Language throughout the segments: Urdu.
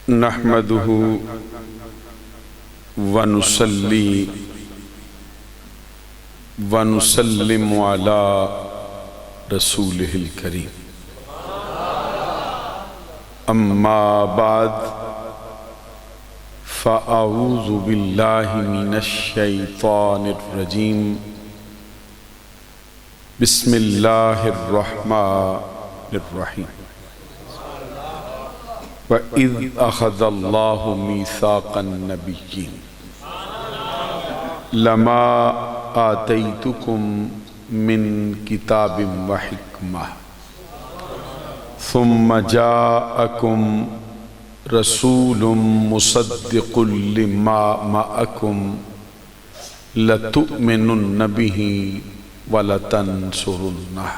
نحمده ونصلي ونسلم على رسوله الكريم اما بعد فاعوذ بالله من الشيطان الرجيم بسم الله الرحمن الرحيم وَإِذْ أَخَذَ اللَّهُ مِيثَاقَ النَّبِيِّينَ لَمَا آتَيْتُكُم مِّن كِتَابٍ وَحِكْمَةٍ ثُمَّ جَاءَكُمْ رَسُولٌ مُصَدِّقٌ لِّمَا مَعَكُمْ لَتُؤْمِنُنَّ بِهِ وَلَتَنصُرُنَّهُ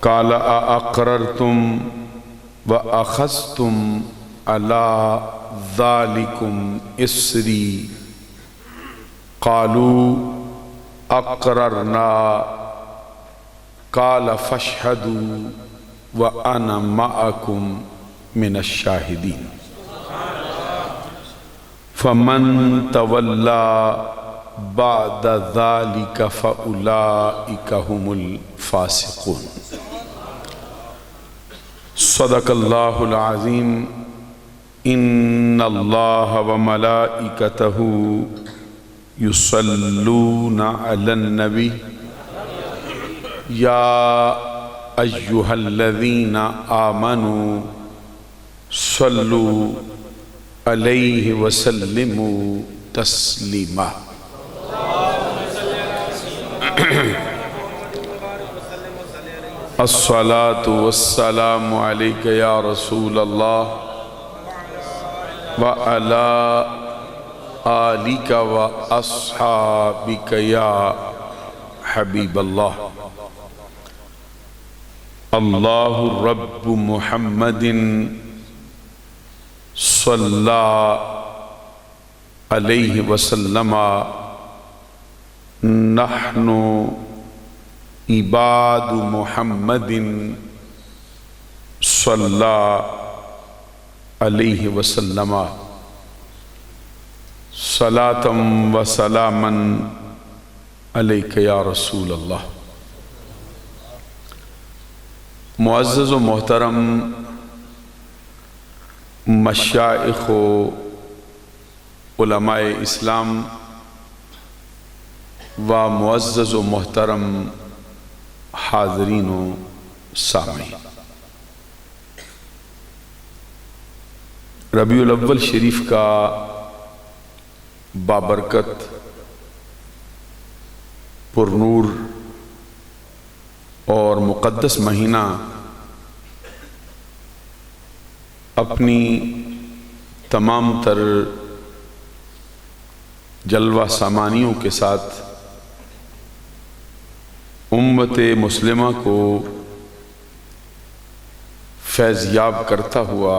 قَالَ أَأَقْرَرْتُمْ وَأَخَذْتُمْ عَلَىٰ ذَلِكُمْ إِصْرِي قَالُوا أَقْرَرْنَا قَالَ فَاشْهَدُوا وَأَنَا مَعَكُمْ مِنَ الشَّاهِدِينَ فَمَن تَوَلَّىٰ بَعْدَ ذَلِكَ فَأُولَٰئِكَ هُمُ الْفَاسِقُونَ صدق اللہ العظیم ان اللہ وملائکتہ یصلون علی النبی یا ایہا الذین آمنوا صلوا علیہ وسلموا تسلیما الصلاة والسلام علیک یا رسول اللہ وعلی آلک واصحابک یا حبیب اللہ اللہ رب محمد صلی علیہ وسلم نحن عباد محمد صلی علیہ وسلم صلاة و سلاما علیک یا رسول اللہ معزز و محترم مشائخ و علماء اسلام و معزز و محترم حاضرین و سامعین، ربیع الاول شریف کا بابرکت پرنور اور مقدس مہینہ اپنی تمام تر جلوہ سامانیوں کے ساتھ امت مسلمہ کو فیض یاب کرتا ہوا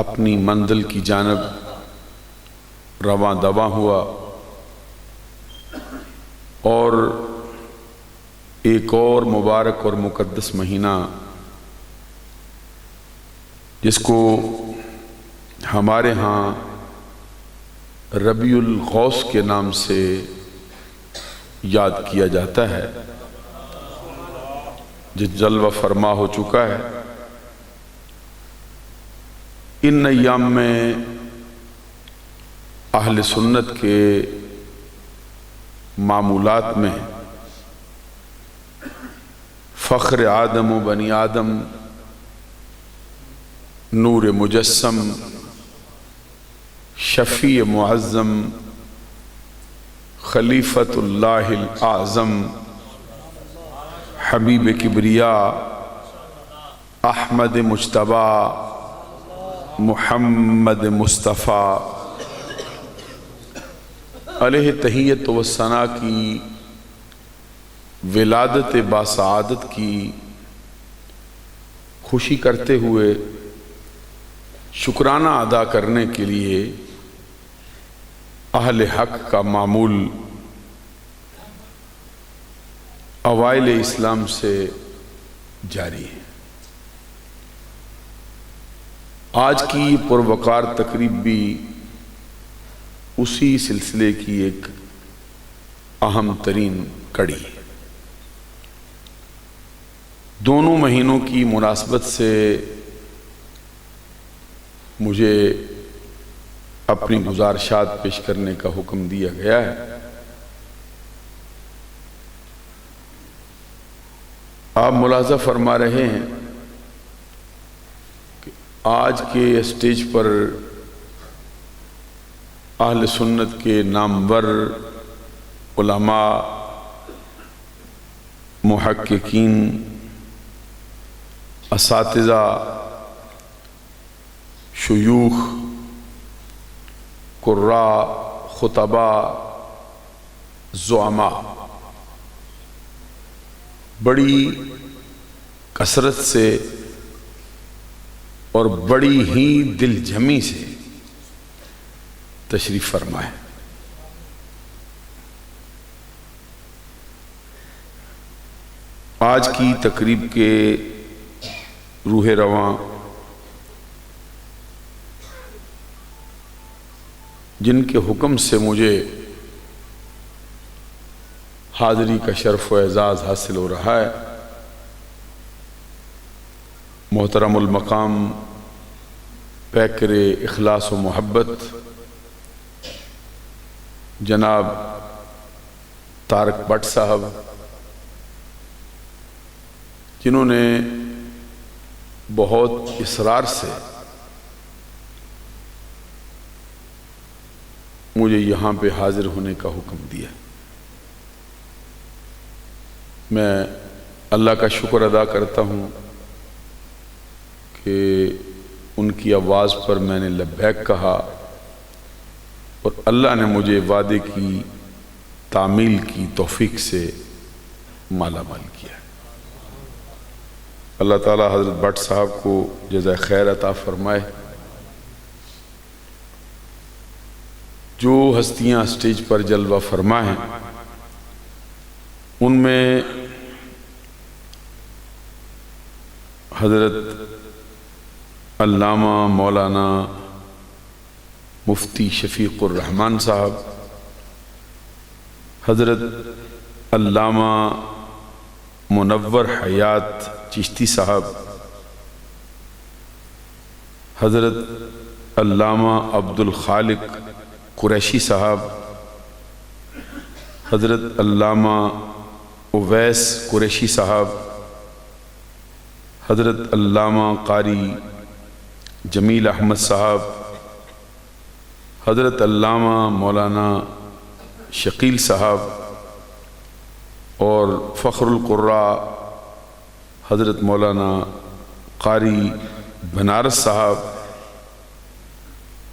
اپنی منزل کی جانب رواں دواں ہوا، اور ایک اور مبارک اور مقدس مہینہ جس کو ہمارے ہاں ربیع الغوث کے نام سے یاد کیا جاتا ہے، جو جلوہ فرما ہو چکا ہے۔ ان ایام میں اہل سنت کے معمولات میں فخر آدم و بنی آدم، نور مجسم، شفیع معظم، خلیفۃ اللہ الاعظم، حبیب کبریا، احمد مجتبی، محمد مصطفیٰ علیہ تحیت و ثنا کی ولادت باسعادت کی خوشی کرتے ہوئے شکرانہ ادا کرنے کے لیے اہل حق کا معمول اوائل اسلام سے جاری ہے۔ آج کی یہ پروقار تقریب بھی اسی سلسلے کی ایک اہم ترین کڑی ہے۔ دونوں مہینوں کی مناسبت سے مجھے اپنی گزارشات پیش کرنے کا حکم دیا گیا ہے۔ آپ ملاحظہ فرما رہے ہیں کہ آج کے اسٹیج پر اہل سنت کے نامور علماء، محققین، اساتذہ، شیوخ، قراء، خطباء، زعماء بڑی کثرت سے اور بڑی ہی دل جمی سے تشریف فرما ہے۔ آج کی تقریب کے روح رواں جن کے حکم سے مجھے حاضری کا شرف و اعزاز حاصل ہو رہا ہے، محترم المقام پیکر اخلاص و محبت جناب طارق بٹ صاحب، جنہوں نے بہت اصرار سے مجھے یہاں پہ حاضر ہونے کا حکم دیا۔ میں اللہ کا شکر ادا کرتا ہوں کہ ان کی آواز پر میں نے لبیک کہا اور اللہ نے مجھے وعدے کی تعمیل کی توفیق سے مالا مال کیا۔ اللہ تعالیٰ حضرت بٹ صاحب کو جزائے خیر عطا فرمائے۔ جو ہستیاں اسٹیج پر جلوہ فرما ہیں ان میں حضرت علامہ مولانا مفتی شفیق الرحمان صاحب، حضرت علامہ منور حیات چشتی صاحب، حضرت علامہ عبد الخالق قریشی صاحب، حضرت علامہ اویس قریشی صاحب، حضرت علامہ قاری جمیل احمد صاحب، حضرت علامہ مولانا شکیل صاحب اور فخر القراء حضرت مولانا قاری بنارس صاحب،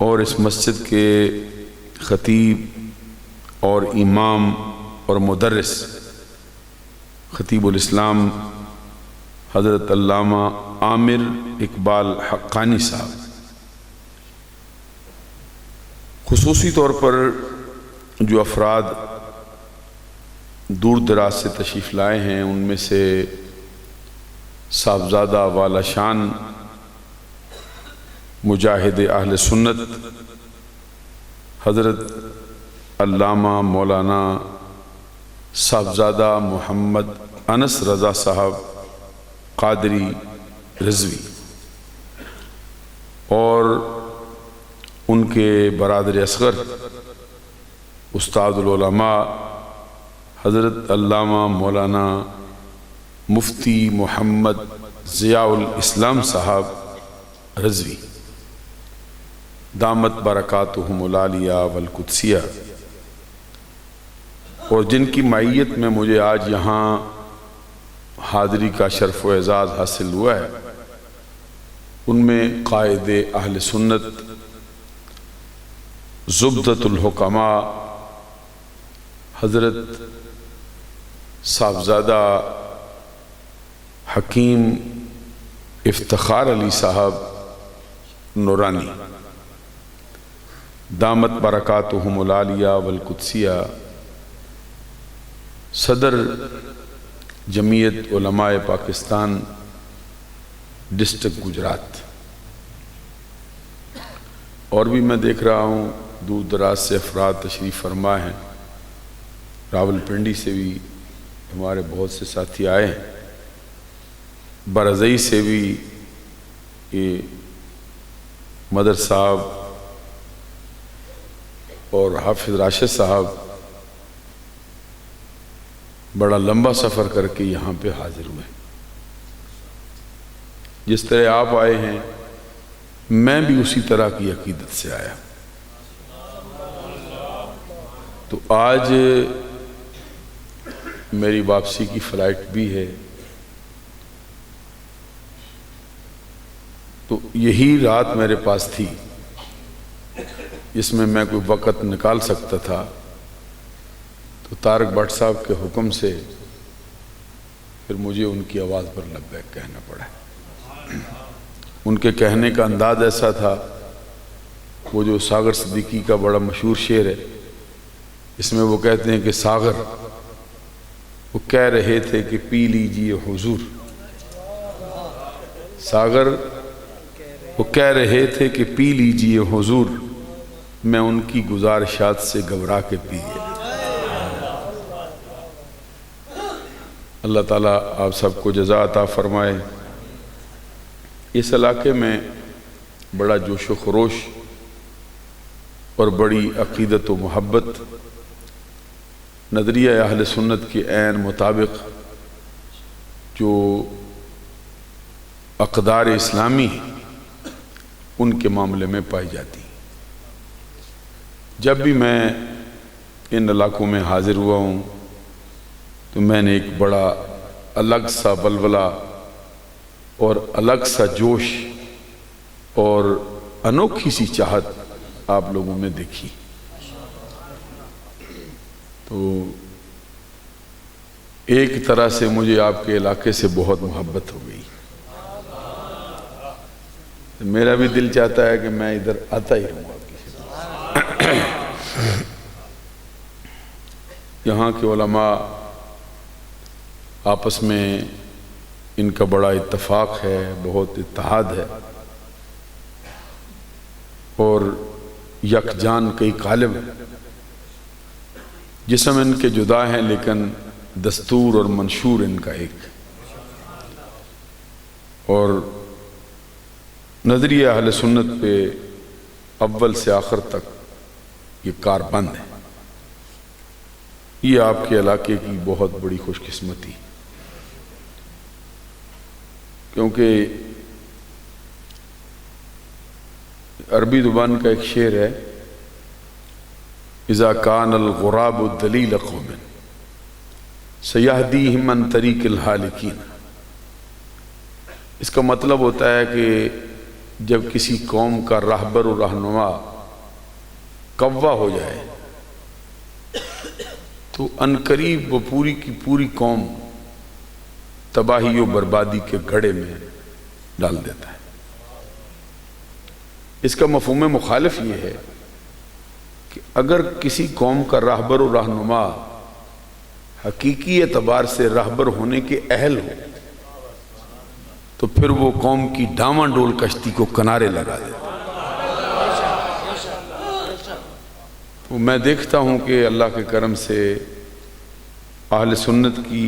اور اس مسجد کے خطیب اور امام اور مدرس خطیب الاسلام حضرت علامہ عامر اقبال حقانی صاحب۔ خصوصی طور پر جو افراد دور دراز سے تشریف لائے ہیں ان میں سے صاحبزادہ والا شان مجاہد اہل سنت حضرت علامہ مولانا صاحبزادہ محمد انس رضا صاحب قادری رضوی، اور ان کے برادر اصغر استاد العلماء حضرت علامہ مولانا مفتی محمد ضیاء الاسلام صاحب رضوی، دامت برکاتہم العالیہ والقدسیہ، اور جن کی معیت میں مجھے آج یہاں حاضری کا شرف و اعزاز حاصل ہوا ہے، ان میں قائد اہل سنت زبدۃ الحکماء حضرت صاحبزادہ حکیم افتخار علی صاحب نورانی، دامت برکاتہم العالیہ والقدسیہ، صدر جمعیت علماء پاکستان ڈسٹرکٹ گجرات، اور بھی میں دیکھ رہا ہوں دور دراز سے افراد تشریف فرما ہیں، راول پنڈی سے بھی ہمارے بہت سے ساتھی آئے ہیں، برزئی سے بھی یہ مدر صاحب اور حافظ راشد صاحب بڑا لمبا سفر کر کے یہاں پہ حاضر ہوئے۔ جس طرح آپ آئے ہیں میں بھی اسی طرح کی عقیدت سے آیا۔ تو آج میری واپسی کی فلائٹ بھی ہے، تو یہی رات میرے پاس تھی جس میں میں کوئی وقت نکال سکتا تھا، تو طارق بٹ صاحب کے حکم سے پھر مجھے ان کی آواز پر لبیک کہنا پڑا۔ ان کے کہنے کا انداز ایسا تھا، وہ جو ساغر صدیقی کا بڑا مشہور شعر ہے، اس میں وہ کہتے ہیں کہ ساغر وہ کہہ رہے تھے کہ پی لیجئے حضور، ساغر وہ کہہ رہے تھے کہ پی لیجئے حضور، میں ان کی گزارشات سے گھبرا کے پی گیا۔ اللہ تعالیٰ آپ سب کو جزا عطا فرمائے۔ اس علاقے میں بڑا جوش و خروش اور بڑی عقیدت و محبت نظریہ اہل سنت کے عین مطابق جو اقدار اسلامی ان کے معاملے میں پائی جاتی۔ جب بھی میں ان علاقوں میں حاضر ہوا ہوں تو میں نے ایک بڑا الگ سا ولولہ اور الگ سا جوش اور انوکھی سی چاہت آپ لوگوں میں دیکھی۔ تو ایک طرح سے مجھے آپ کے علاقے سے بہت محبت ہو گئی، میرا بھی دل چاہتا ہے کہ میں ادھر آتا ہی رہوں گا۔ یہاں کے علماء آپس میں ان کا بڑا اتفاق ہے، بہت اتحاد ہے، اور یکجان کئی قالب ہیں۔ جسم ان کے جدا ہیں لیکن دستور اور منشور ان کا ایک، اور نظریہ اہل سنت پہ اول سے آخر تک یہ کار بند ہے۔ یہ آپ کے علاقے کی بہت بڑی خوش قسمتی، کیونکہ عربی زبان کا ایک شعر ہے، اذا کان الغراب دلیل قوم سیہدیہم عن طریق الہالکین۔ اس کا مطلب ہوتا ہے کہ جب کسی قوم کا راہبر و رہنما کوا ہو جائے تو عنقریب وہ پوری کی پوری قوم تباہی و بربادی کے گھڑے میں ڈال دیتا ہے۔ اس کا مفہوم مخالف یہ ہے کہ اگر کسی قوم کا راہبر و رہنما حقیقی اعتبار سے راہبر ہونے کے اہل ہو تو پھر وہ قوم کی ڈاواں ڈول کشتی کو کنارے لگا دیتا ہے۔ تو میں دیکھتا ہوں کہ اللہ کے کرم سے اہل سنت کی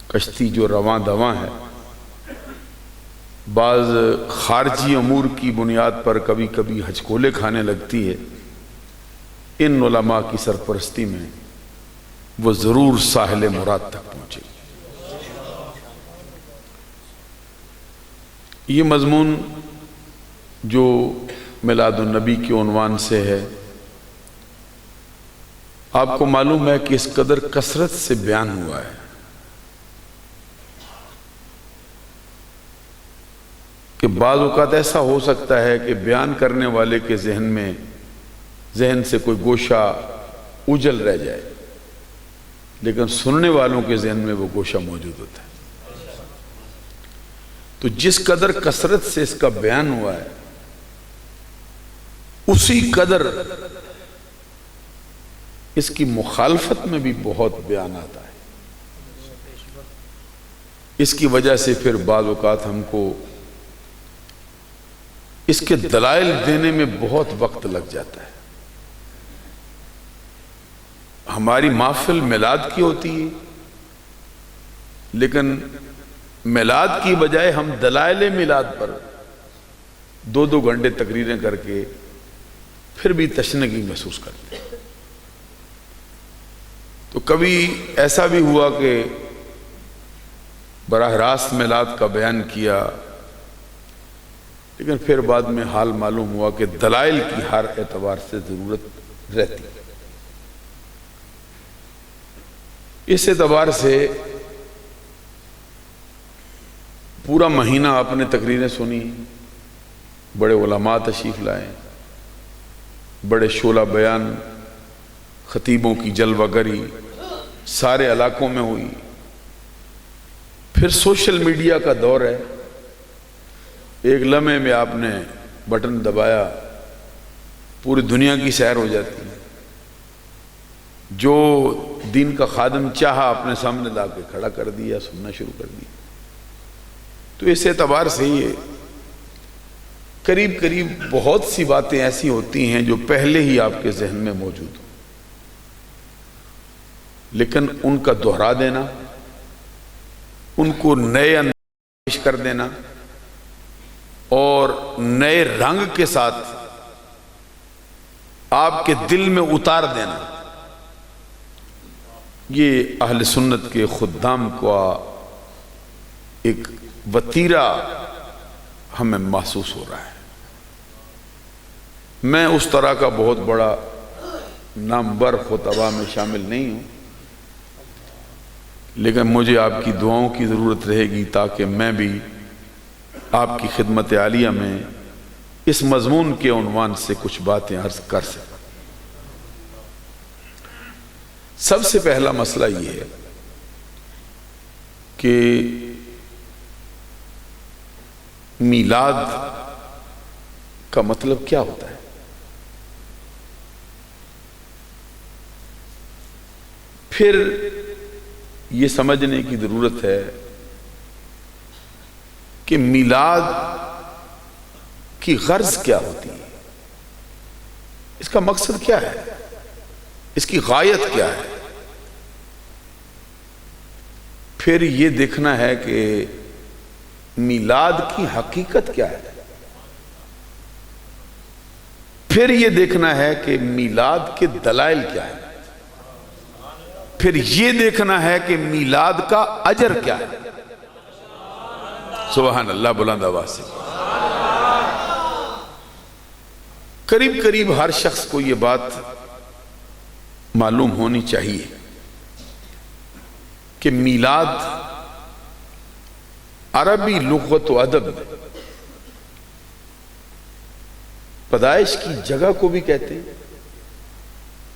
کشتی جو رواں دواں ہے، بعض خارجی امور کی بنیاد پر کبھی کبھی ہچکولے کھانے لگتی ہے، ان علماء کی سرپرستی میں وہ ضرور ساحل مراد تک پہنچے۔ یہ مضمون جو میلاد النبی کے عنوان سے ہے، آپ کو معلوم ہے کہ اس قدر کثرت سے بیان ہوا ہے کہ بعض اوقات ایسا ہو سکتا ہے کہ بیان کرنے والے کے ذہن سے کوئی گوشہ اجل رہ جائے، لیکن سننے والوں کے ذہن میں وہ گوشہ موجود ہوتا ہے۔ تو جس قدر کثرت سے اس کا بیان ہوا ہے، اسی قدر اس کی مخالفت میں بھی بہت بیان آتا ہے۔ اس کی وجہ سے پھر بعض اوقات ہم کو اس کے دلائل دینے میں بہت وقت لگ جاتا ہے۔ ہماری محفل میلاد کی ہوتی ہے، لیکن میلاد کی بجائے ہم دلائل میلاد پر 2-2 گھنٹے تقریریں کر کے پھر بھی تشنگی محسوس کرتے ہیں۔ تو کبھی ایسا بھی ہوا کہ براہ راست میلاد کا بیان کیا، لیکن پھر بعد میں حال معلوم ہوا کہ دلائل کی ہر اعتبار سے ضرورت رہتی ہے۔ اس اعتبار سے پورا مہینہ آپ نے تقریریں سنی، بڑے علماء تشریف لائے، بڑے شعلہ بیان، خطیبوں کی جلوہ گری سارے علاقوں میں ہوئی۔ پھر سوشل میڈیا کا دور ہے، ایک لمحے میں آپ نے بٹن دبایا، پوری دنیا کی سیر ہو جاتی ہے۔ جو دین کا خادم چاہا اپنے سامنے لا کے کھڑا کر دیا، سننا شروع کر دیا۔ تو اس اعتبار سے یہ قریب قریب بہت سی باتیں ایسی ہوتی ہیں جو پہلے ہی آپ کے ذہن میں موجود ہوں، لیکن ان کا دہرا دینا، ان کو نئے انداز پیش کر دینا اور نئے رنگ کے ساتھ آپ کے دل میں اتار دینا، یہ اہل سنت کے خدام کا ایک وتیرہ ہمیں محسوس ہو رہا ہے۔ میں اس طرح کا بہت بڑا نامور خطبہ میں شامل نہیں ہوں، لیکن مجھے آپ کی دعاؤں کی ضرورت رہے گی تاکہ میں بھی آپ کی خدمت عالیہ میں اس مضمون کے عنوان سے کچھ باتیں عرض کر سکوں۔ سب سے پہلا مسئلہ یہ ہے کہ میلاد کا مطلب کیا ہوتا ہے؟ پھر یہ سمجھنے کی ضرورت ہے کہ میلاد کی غرض کیا ہوتی ہے، اس کا مقصد کیا ہے، اس کی غایت کیا ہے۔ پھر یہ دیکھنا ہے کہ میلاد کی حقیقت کیا ہے، پھر یہ دیکھنا ہے کہ میلاد کے دلائل کیا ہے، پھر یہ دیکھنا ہے کہ میلاد کا اجر کیا ہے۔ سبحان اللہ، بلند آواز سے قریب قریب ہر شخص کو یہ بات معلوم ہونی چاہیے کہ میلاد عربی لغت و ادب میں پیدائش کی جگہ کو بھی کہتے ہیں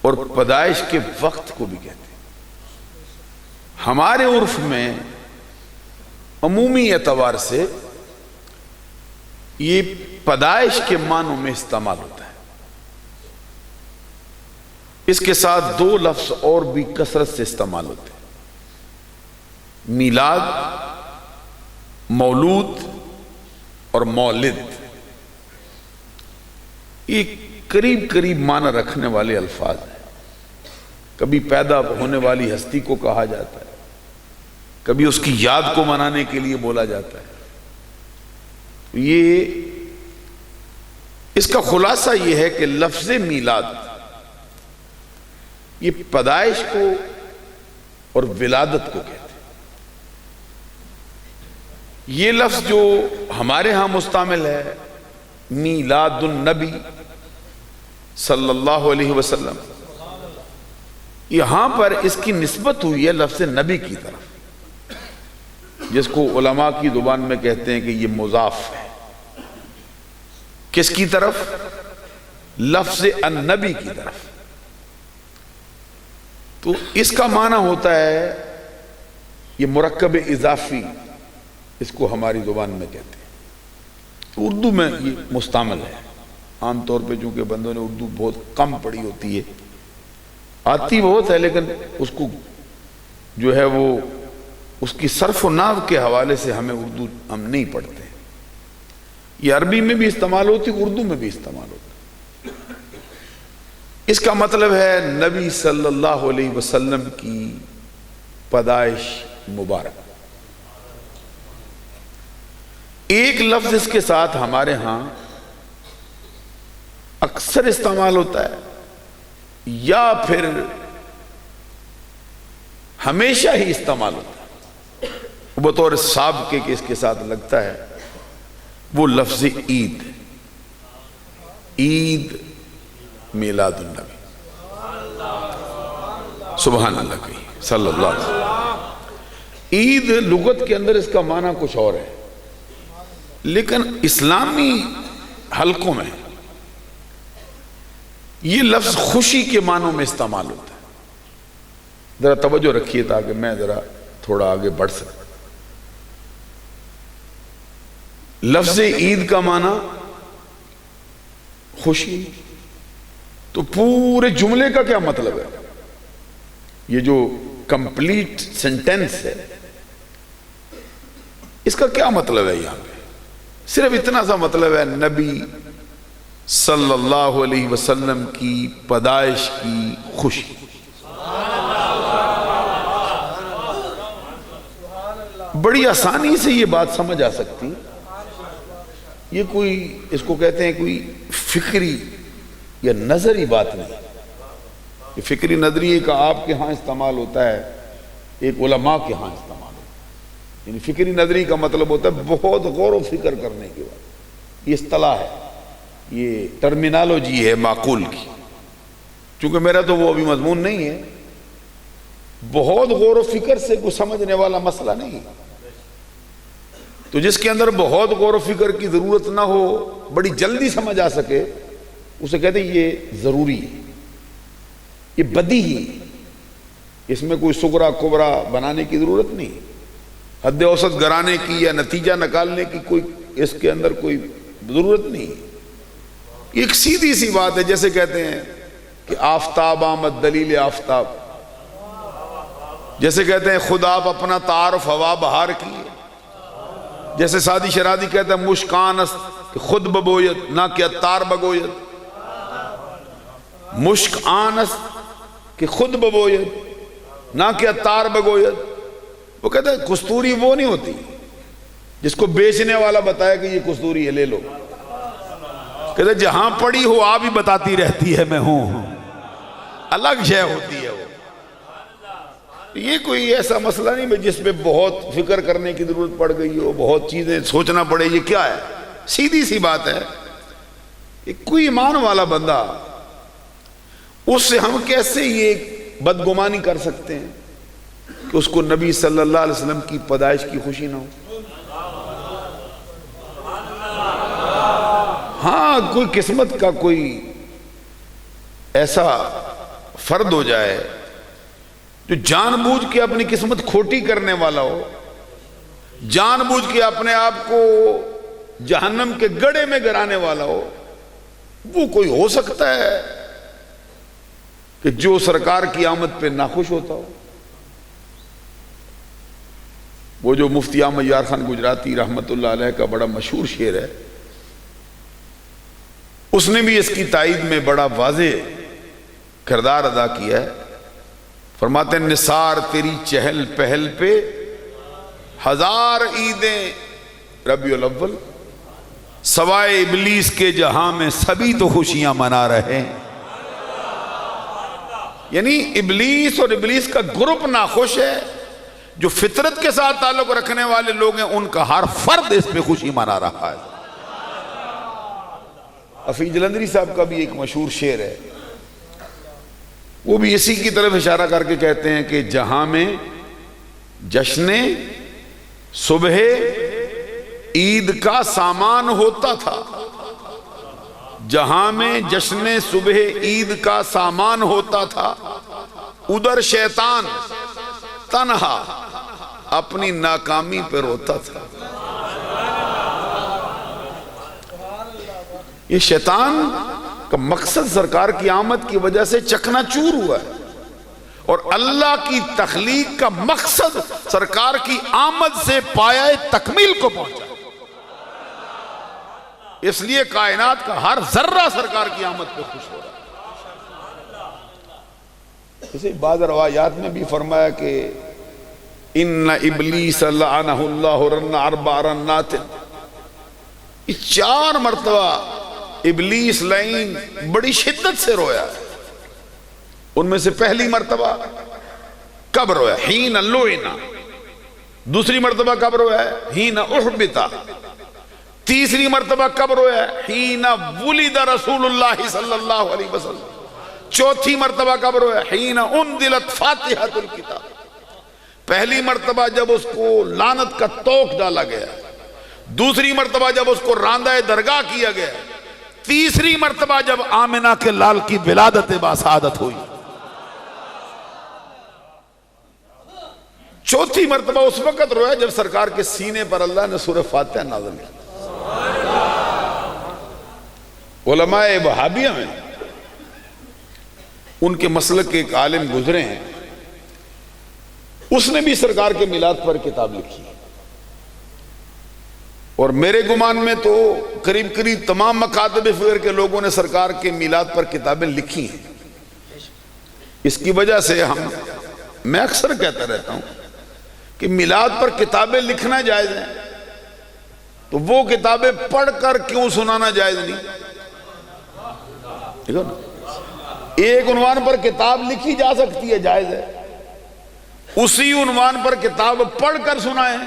اور پیدائش کے وقت کو بھی کہتے ہیں۔ ہمارے عرف میں عمومی اعتبار سے یہ پیدائش کے معنوں میں استعمال ہوتا ہے۔ اس کے ساتھ 2 لفظ اور بھی کثرت سے استعمال ہوتے ہیں، میلاد، مولود اور مولد۔ یہ قریب قریب معنی رکھنے والے الفاظ ہیں۔ کبھی پیدا ہونے والی ہستی کو کہا جاتا ہے، کبھی اس کی یاد کو منانے کے لیے بولا جاتا ہے۔ یہ اس کا خلاصہ یہ ہے کہ لفظ میلاد یہ پیدائش کو اور ولادت کو کہتے ہیں۔ یہ لفظ جو ہمارے ہاں مستعمل ہے، میلاد النبی صلی اللہ علیہ وسلم، یہاں پر اس کی نسبت ہوئی ہے لفظ نبی کی طرف، جس کو علماء کی زبان میں کہتے ہیں کہ یہ مضاف ہے۔ کس کی طرف؟ لفظ النبی کی طرف۔ تو اس کا معنی ہوتا ہے یہ مرکب اضافی، اس کو ہماری زبان میں کہتے ہیں۔ تو اردو میں یہ مستعمل ہے۔ عام طور پہ چونکہ بندوں نے اردو بہت کم پڑھی ہوتی ہے، آتی بہت ہے، لیکن اس کو جو ہے وہ اس کی صرف و نحو کے حوالے سے ہمیں اردو ہم نہیں پڑھتے۔ یہ عربی میں بھی استعمال ہوتی، اردو میں بھی استعمال ہوتی۔ اس کا مطلب ہے نبی صلی اللہ علیہ وسلم کی پیدائش مبارک۔ ایک لفظ اس کے ساتھ ہمارے ہاں اکثر استعمال ہوتا ہے، یا پھر ہمیشہ ہی استعمال ہوتا ہے بطور سابقے کے اس کے ساتھ لگتا ہے، وہ لفظ عید۔ عید میلاد النبی، سبحان اللہ کی صلی اللہ علیہ وسلم۔ عید لغت کے اندر اس کا معنی کچھ اور ہے، لیکن اسلامی حلقوں میں یہ لفظ خوشی کے معنوں میں استعمال ہوتا ہے۔ ذرا توجہ رکھیے تاکہ میں ذرا تھوڑا آگے بڑھ سکوں۔ لفظ عید کا معنی خوشی، تو پورے جملے کا کیا مطلب ہے؟ یہ جو کمپلیٹ سینٹینس ہے اس کا کیا مطلب ہے؟ یہاں پہ صرف اتنا سا مطلب ہے، نبی صلی اللہ علیہ وسلم کی پیدائش کی خوشی۔ بڑی آسانی سے یہ بات سمجھ آ سکتی، یہ کوئی اس کو کہتے ہیں کوئی فکری یا نظری بات نہیں۔ یہ فکری نظریے کا آپ کے ہاں استعمال ہوتا ہے، ایک علماء کے ہاں استعمال ہوتا ہے۔ یعنی فکری نظری کا مطلب ہوتا ہے بہت غور و فکر کرنے کے بعد، یہ اصطلاح ہے، یہ ٹرمینالوجی ہے معقول کی۔ چونکہ میرا تو وہ ابھی مضمون نہیں ہے، بہت غور و فکر سے کوئی سمجھنے والا مسئلہ نہیں ہے، تو جس کے اندر بہت غور و فکر کی ضرورت نہ ہو، بڑی جلدی سمجھ آ سکے، اسے کہتے ہیں یہ ضروری ہے، یہ بدیہی، اس میں کوئی صغرا کبرا بنانے کی ضرورت نہیں، حد اوسط گرانے کی یا نتیجہ نکالنے کی کوئی اس کے اندر کوئی ضرورت نہیں۔ یہ ایک سیدھی سی بات ہے، جیسے کہتے ہیں کہ آفتاب آمد دلیل آفتاب، جیسے کہتے ہیں خدا آپ اپنا تعارف ہوا بہار کی، جیسے سادی شرادی کہتا ہے مشکان است کہ خود ببویت نہ کہ اتار بگویت، مشک آن است کہ خود ببویت نہ کہ اتار بگویت۔ وہ کہتا ہے کستوری وہ نہیں ہوتی جس کو بیچنے والا بتایا کہ یہ کستوری ہے لے لو، کہتا ہے جہاں پڑی ہو آپ ہی بتاتی رہتی ہے میں ہوں، الگ شے ہوتی ہے وہ۔ یہ کوئی ایسا مسئلہ نہیں جس پہ بہت فکر کرنے کی ضرورت پڑ گئی ہو، بہت چیزیں سوچنا پڑے، یہ کیا ہے؟ سیدھی سی بات ہے۔ کوئی ایمان والا بندہ، اس سے ہم کیسے یہ بدگمانی کر سکتے ہیں کہ اس کو نبی صلی اللہ علیہ وسلم کی پیدائش کی خوشی نہ ہو؟ ہاں کوئی قسمت کا کوئی ایسا فرد ہو جائے جو جان بوجھ کے اپنی قسمت کھوٹی کرنے والا ہو، جان بوجھ کے اپنے آپ کو جہنم کے گڑھے میں گرانے والا ہو، وہ کوئی ہو سکتا ہے کہ جو سرکار کی آمد پہ ناخوش ہوتا ہو۔ وہ جو مفتی احمد یار خان گجراتی رحمت اللہ علیہ کا بڑا مشہور شعر ہے، اس نے بھی اس کی تائید میں بڑا واضح کردار ادا کیا ہے۔ فرماتے ہیں نثار تیری چہل پہل پہ ہزار عیدیں ربیع الاول، سوائے ابلیس کے جہاں میں سبھی تو خوشیاں منا رہے ہیں۔ یعنی ابلیس اور ابلیس کا گروپ ناخوش ہے، جو فطرت کے ساتھ تعلق رکھنے والے لوگ ہیں ان کا ہر فرد اس پہ خوشی منا رہا ہے۔ حفیظ جلندری صاحب کا بھی ایک مشہور شعر ہے، وہ بھی اسی کی طرف اشارہ کر کے کہتے ہیں کہ جہاں میں جشن صبح عید کا سامان ہوتا تھا، جہاں میں جشن صبح عید کا سامان ہوتا تھا، ادھر شیطان تنہا اپنی ناکامی پہ روتا تھا۔ یہ شیطان کا مقصد سرکار کی آمد کی وجہ سے چکنا چور ہوا ہے، اور اللہ کی تخلیق کا مقصد سرکار کی آمد سے پایہ تکمیل کو پہنچا۔ اس لیے کائنات کا ہر ذرہ سرکار کی آمد پہ خوش ہو رہا ہے. اسے بعض روایات میں بھی فرمایا کہ ان ابلیس لعنہ اللہ رن اربع رنات، 4 مرتبہ ابلیس لعین بڑی شدت سے رویا. ان میں سے پہلی مرتبہ کب رویا؟ حین لعن. دوسری مرتبہ کب رویا ہے؟ حین احبط. تیسری مرتبہ کب رویا ہے؟ حین ولد رسول اللہ صلی اللہ علیہ وسلم. چوتھی مرتبہ کب رویا ہے؟ حین انزلت فاتحۃ الکتاب. پہلی مرتبہ جب اس کو لعنت کا توق ڈالا گیا، دوسری مرتبہ جب اس کو راندہ درگاہ کیا گیا، تیسری مرتبہ جب آمنہ کے لال کی ولادت باسعادت ہوئی، چوتھی مرتبہ اس وقت رویا جب سرکار کے سینے پر اللہ نے سورہ فاتحہ نازل کی. علماء وہابیہ میں ان کے مسلک کے ایک عالم گزرے ہیں، اس نے بھی سرکار کے میلاد پر کتاب لکھی، اور میرے گمان میں تو قریب قریب تمام مکاتب فکر کے لوگوں نے سرکار کے میلاد پر کتابیں لکھی ہیں. اس کی وجہ سے میں اکثر کہتا رہتا ہوں کہ میلاد پر کتابیں لکھنا جائز ہے، تو وہ کتابیں پڑھ کر کیوں سنانا جائز نہیں؟ ٹھیک ہے نا؟ ایک عنوان پر کتاب لکھی جا سکتی ہے، جائز ہے. اسی عنوان پر کتاب پڑھ کر سنائیں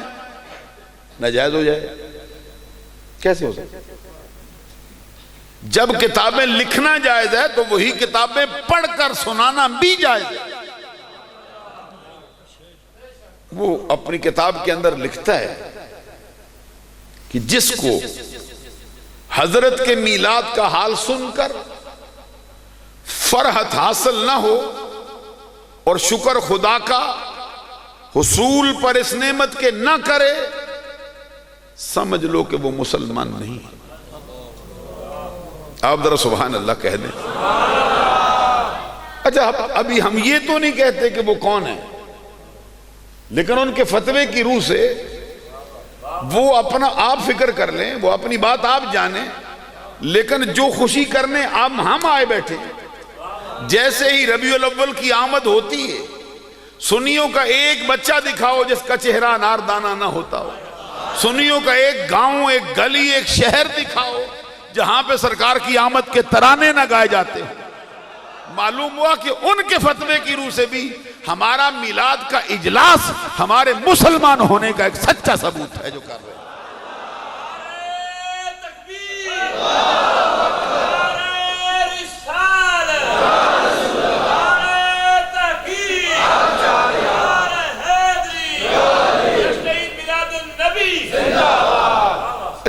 ناجائز ہو جائے؟ کیسے ہو سکتا؟ جب کتابیں لکھنا جائز ہے تو وہی کتابیں پڑھ کر سنانا بھی جائز ہے. وہ اپنی کتاب کے اندر لکھتا ہے کہ جس کو حضرت کے میلاد کا حال سن کر فرحت حاصل نہ ہو اور شکر خدا کا حصول پر اس نعمت کے نہ کرے، سمجھ لو کہ وہ مسلمان نہیں ہے. آپ ذرا سبحان اللہ کہہ دیں. اچھا، ابھی ہم یہ تو نہیں کہتے کہ وہ کون ہے، لیکن ان کے فتوے کی روح سے وہ اپنا آپ فکر کر لیں، وہ اپنی بات آپ جانیں، لیکن جو خوشی کرنے ہم آئے بیٹھے. جیسے ہی ربیع الاول کی آمد ہوتی ہے، سنیوں کا ایک بچہ دکھاؤ جس کا چہرہ انار دانہ نہ ہوتا ہو، سنیوں کا ایک گاؤں، ایک گلی، ایک شہر دکھاؤ جہاں پہ سرکار کی آمد کے ترانے نہ گائے جاتے ہیں. معلوم ہوا کہ ان کے فتوے کی روح سے بھی ہمارا میلاد کا اجلاس ہمارے مسلمان ہونے کا ایک سچا ثبوت ہے جو کر رہے ہیں.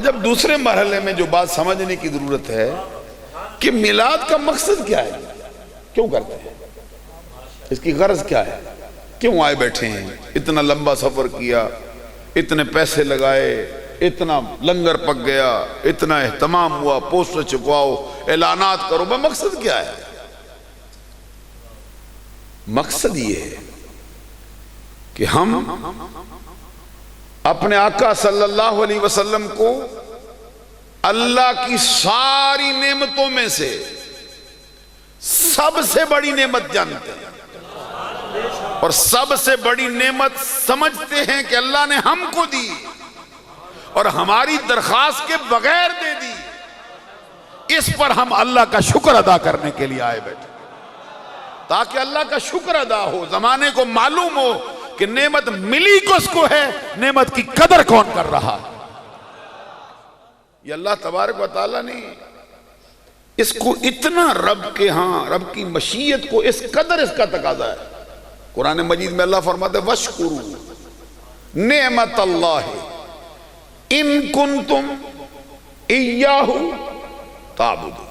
جب دوسرے مرحلے میں جو بات سمجھنے کی ضرورت ہے کہ میلاد کا مقصد کیا ہے، کیوں کرتے ہیں، اس کی غرض کیا ہے، کیوں آئے بیٹھے ہیں، اتنا لمبا سفر کیا، اتنے پیسے لگائے، اتنا لنگر پک گیا، اتنا اہتمام ہوا، پوسٹر چھپواؤ، اعلانات کرو، مقصد کیا ہے؟ مقصد یہ ہے کہ ہم اپنے آقا صلی اللہ علیہ وسلم کو اللہ کی ساری نعمتوں میں سے سب سے بڑی نعمت جانتے ہیں، اور سب سے بڑی نعمت سمجھتے ہیں کہ اللہ نے ہم کو دی اور ہماری درخواست کے بغیر دے دی. اس پر ہم اللہ کا شکر ادا کرنے کے لیے آئے بیٹھے، تاکہ اللہ کا شکر ادا ہو، زمانے کو معلوم ہو کہ نعمت ملی کس کو ہے، نعمت کی قدر کون کر رہا. یہ اللہ تبارک و تعالیٰ نے اس کو اتنا رب کے ہاں، رب کی مشیت کو اس قدر اس کا تقاضا ہے. قرآن مجید میں اللہ فرماتا ہے وَاشْكُرُوا نِعْمَتَ اللَّهِ إِن كُنتُمْ إِيَّاهُ تَعْبُدُونَ.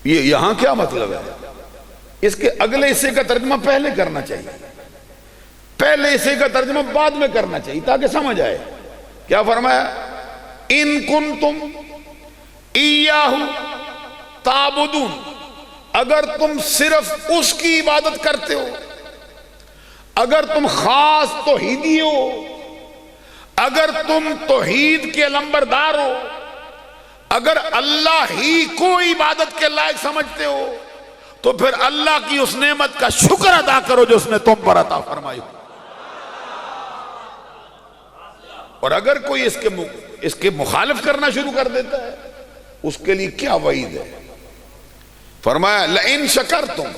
یہ یہاں کیا مطلب ہے؟ اس کے اگلے حصے کا ترجمہ پہلے کرنا چاہیے، پہلے حصے کا ترجمہ بعد میں کرنا چاہیے تاکہ سمجھ آئے. کیا فرمایا؟ ان کنتم ایاہ تعبدون، اگر تم صرف اس کی عبادت کرتے ہو، اگر تم خاص توحیدی ہو، اگر تم توحید کے علمبردار ہو، اگر اللہ ہی کو عبادت کے لائق سمجھتے ہو، تو پھر اللہ کی اس نعمت کا شکر ادا کرو جو اس نے تم پر عطا فرمائی ہو۔ اور اگر کوئی اس کے مخالف کرنا شروع کر دیتا ہے، اس کے لیے کیا وعید ہے؟ فرمایا لئن شکرتم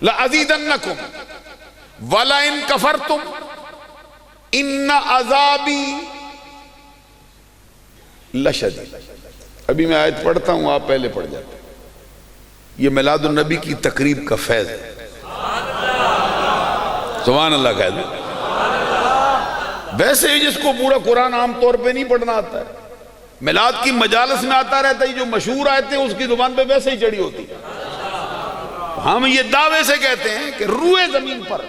لأزیدنکم ولئن کفرتم ان عذابی لشدید۔ ابھی میں آیت پڑھتا ہوں، آپ پہلے پڑھ جاتے ہیں۔ یہ میلاد النبی کی تقریب کا فیض ہے۔ سبحان اللہ کہہ دیں۔ ویسے ہی جس کو پورا قرآن عام طور پہ نہیں پڑھنا آتا ہے، میلاد کی مجالس میں آتا رہتا ہے، جو مشہور آیتیں اس کی زبان پہ ویسے ہی چڑھی ہوتی ہے۔ ہم یہ دعوے سے کہتے ہیں کہ روئے زمین پر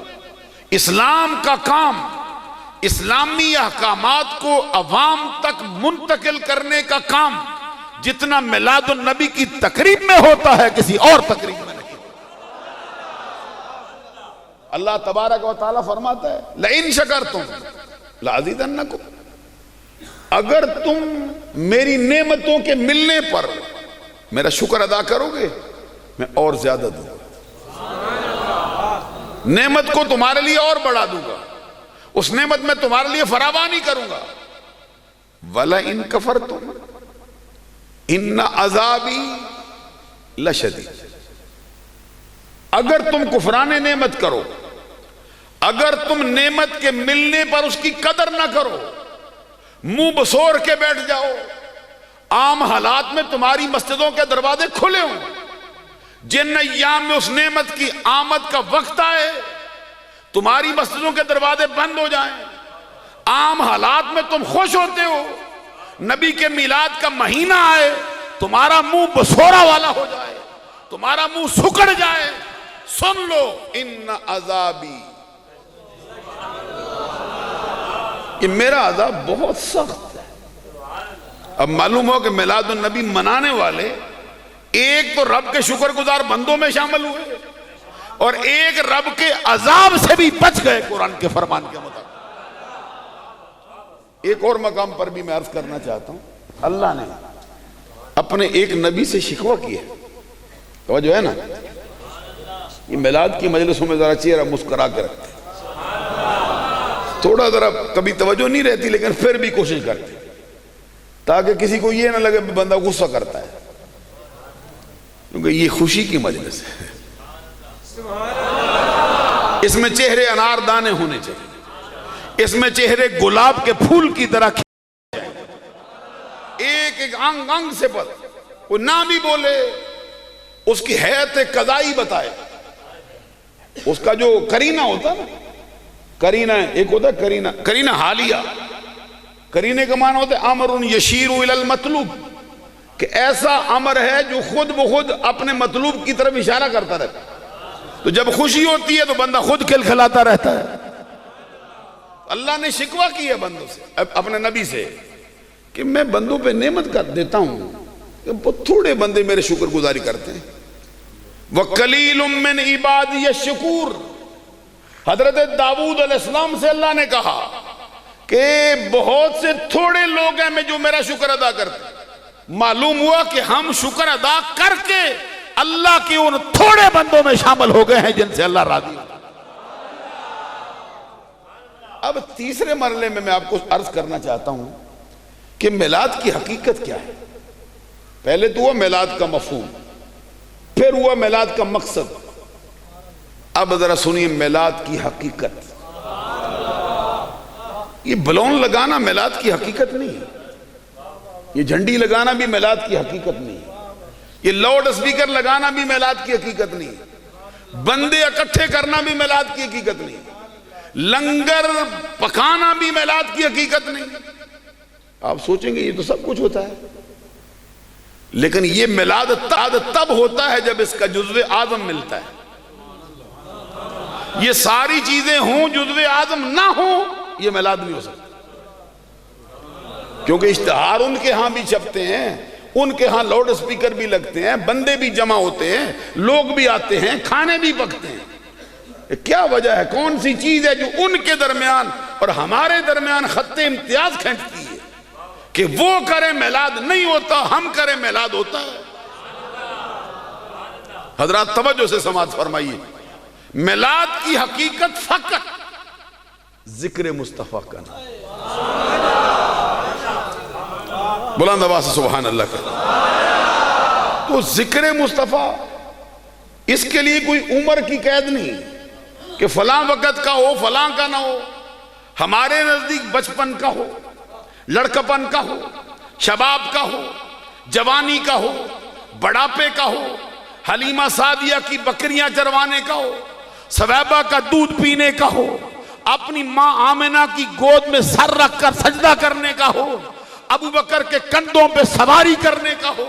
اسلام کا کام، اسلامی احکامات کو عوام تک منتقل کرنے کا کام جتنا میلاد النبی کی تقریب میں ہوتا ہے کسی اور تقریب میں نہیں۔ اللہ تبارک و تعالیٰ فرماتا ہے لئن شکرتم لأزیدنکم، اگر تم میری نعمتوں کے ملنے پر میرا شکر ادا کرو گے میں اور زیادہ دوں گا، نعمت کو تمہارے لیے اور بڑھا دوں گا، اس نعمت میں تمہارے لیے فراوانی کروں گا۔ وَلَئِن كَفَرْتُمْ إِنَّ عَذَابِي لَشَدِيدٌ، اگر تم کفران نعمت کرو، اگر تم نعمت کے ملنے پر اس کی قدر نہ کرو، منہ بسور کے بیٹھ جاؤ، عام حالات میں تمہاری مسجدوں کے دروازے کھلے ہوں، جن ایام میں اس نعمت کی آمد کا وقت آئے تمہاری مسجدوں کے دروازے بند ہو جائیں، عام حالات میں تم خوش ہوتے ہو، نبی کے میلاد کا مہینہ آئے تمہارا منہ بسورا والا ہو جائے، تمہارا منہ سکڑ جائے، سن لو ان عذابی، یہ میرا عذاب بہت سخت ہے۔ اب معلوم ہو کہ میلاد النبی منانے والے ایک تو رب کے شکر گزار بندوں میں شامل ہوئے اور ایک رب کے عذاب سے بھی بچ گئے قرآن کے فرمان کے مطابق۔ ایک اور مقام پر بھی میں عرض کرنا چاہتا ہوں، اللہ نے اپنے ایک نبی سے شکوہ کیا ہے، توجہ ہے نا، یہ میلاد کی مجلسوں میں ذرا چہرہ مسکرا کے رکھتے ہیں، تھوڑا ذرا کبھی توجہ نہیں رہتی لیکن پھر بھی کوشش کرتے تاکہ کسی کو یہ نہ لگے بندہ غصہ کرتا ہے، کیونکہ یہ خوشی کی مجلس ہے، اس میں چہرے انار دانے ہونے چاہیے، اس میں چہرے گلاب کے پھول کی طرح کھلے جائیں، ایک ایک انگ انگ سے پتہ وہ نہ بھی بولے، اس کی حیات قضائی بتائے، اس کا جو کرینہ ہوتا ہے، کرینہ ایک ہوتا ہے کرینہ حالیہ، کرینے کا معنی ہوتا ہے امر یشیر الی المطلوب، کہ ایسا امر ہے جو خود بخود اپنے مطلوب کی طرف اشارہ کرتا رہتا ہے، تو جب خوشی ہوتی ہے تو بندہ خود کھلکھلاتا رہتا ہے۔ اللہ نے شکوہ کیا بندوں سے، اپنے نبی سے، کہ میں بندوں پہ نعمت کر دیتا ہوں کہ بہت تھوڑے بندے میرے شکر گزاری کرتے ہیں۔ وَقَلِيلٌ مِّنْ عِبَادِيَ الشَّكُورُ، حضرت داؤد علیہ السلام سے اللہ نے کہا کہ بہت سے تھوڑے لوگ ہیں میں جو میرا شکر ادا کرتے ہیں۔ معلوم ہوا کہ ہم شکر ادا کر کے اللہ کے ان تھوڑے بندوں میں شامل ہو گئے ہیں جن سے اللہ راضی ہوتا ہے۔ اب تیسرے مرحلے میں آپ کو عرض کرنا چاہتا ہوں کہ میلاد کی حقیقت کیا ہے۔ پہلے تو ہوا میلاد کا مفہوم، پھر ہوا میلاد کا مقصد، اب ذرا سنیے میلاد کی حقیقت۔ یہ بلون لگانا میلاد کی حقیقت نہیں ہے، یہ جھنڈی لگانا بھی میلاد کی حقیقت نہیں ہے، یہ لاؤڈ اسپیکر لگانا بھی میلاد کی حقیقت نہیں ہے، بندے اکٹھے کرنا بھی میلاد کی حقیقت نہیں ہے، لنگر پکانا بھی میلاد کی حقیقت نہیں۔ آپ سوچیں گے یہ تو سب کچھ ہوتا ہے، لیکن یہ میلاد تب ہوتا ہے جب اس کا جزو اعظم ملتا ہے۔ یہ ساری چیزیں ہوں جزو اعظم نہ ہوں یہ میلاد نہیں ہو سکتا، کیونکہ اشتہار ان کے ہاں بھی چھپتے ہیں، ان کے ہاں لاؤڈ اسپیکر بھی لگتے ہیں، بندے بھی جمع ہوتے ہیں، لوگ بھی آتے ہیں، کھانے بھی پکتے ہیں۔ کیا وجہ ہے، کون سی چیز ہے جو ان کے درمیان اور ہمارے درمیان خط امتیاز کھینچتی ہے کہ وہ کرے میلاد نہیں ہوتا، ہم کرے میلاد ہوتا ہے۔ حضرات توجہ سے سماعت فرمائیے، میلاد کی حقیقت فقط ذکر مصطفیٰ کا نام۔ بلند آواز سے سبحان اللہ کا۔ تو ذکر مصطفیٰ، اس کے لیے کوئی عمر کی قید نہیں کہ فلاں وقت کا ہو فلاں کا نہ ہو۔ ہمارے نزدیک بچپن کا ہو، لڑکپن کا ہو، شباب کا ہو، جوانی کا ہو، بڑھاپے کا ہو، حلیمہ سعدیہ کی بکریاں چروانے کا ہو، ثویبہ کا دودھ پینے کا ہو، اپنی ماں آمنہ کی گود میں سر رکھ کر سجدہ کرنے کا ہو، ابو بکر کے کندھوں پہ سواری کرنے کا ہو،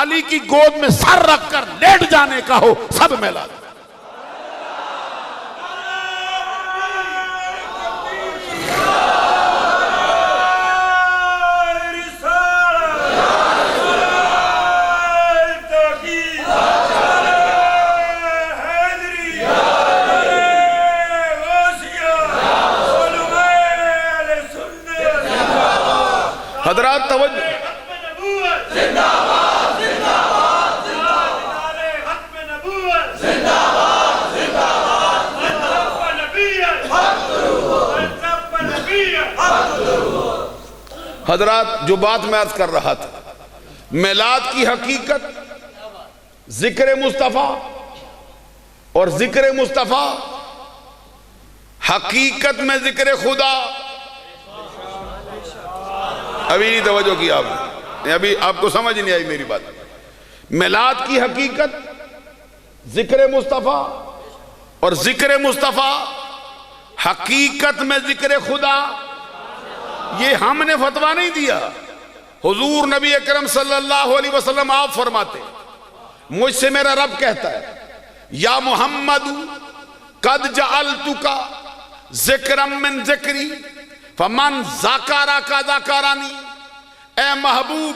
علی کی گود میں سر رکھ کر لیٹ جانے کا ہو، سب میلاد۔ حضرات توجہ، حضرات جو بات میں عرض کر رہا تھا، میلاد کی حقیقت ذکر مصطفیٰ، اور ذکر مصطفیٰ حقیقت میں ذکر خدا۔ ابھی نہیں توجہ کی آپ نے، ابھی آپ کو سمجھ نہیں آئی میری بات۔ میلاد کی حقیقت ذکر مصطفیٰ، اور ذکر مصطفیٰ حقیقت میں ذکر خدا۔ یہ ہم نے فتویٰ نہیں دیا، حضور نبی اکرم صلی اللہ علیہ وسلم آپ فرماتے، مجھ سے میرا رب کہتا ہے، یا محمد قد جعلتک ذکرا من ذکری فمن ذکرک ذکرنی۔ اے محبوب،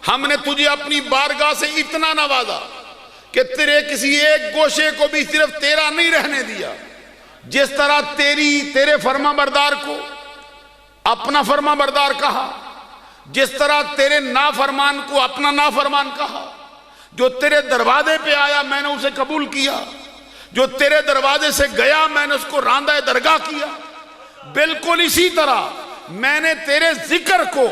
ہم نے تجھے اپنی بارگاہ سے اتنا نوازا کہ تیرے کسی ایک گوشے کو بھی صرف تیرا نہیں رہنے دیا۔ جس طرح تیرے فرما بردار کو اپنا فرما بردار کہا، جس طرح تیرے نافرمان کو اپنا نافرمان کہا، جو تیرے دروازے پہ آیا میں نے اسے قبول کیا، جو تیرے دروازے سے گیا میں نے اس کو راندہ درگاہ کیا، بالکل اسی طرح میں نے تیرے ذکر کو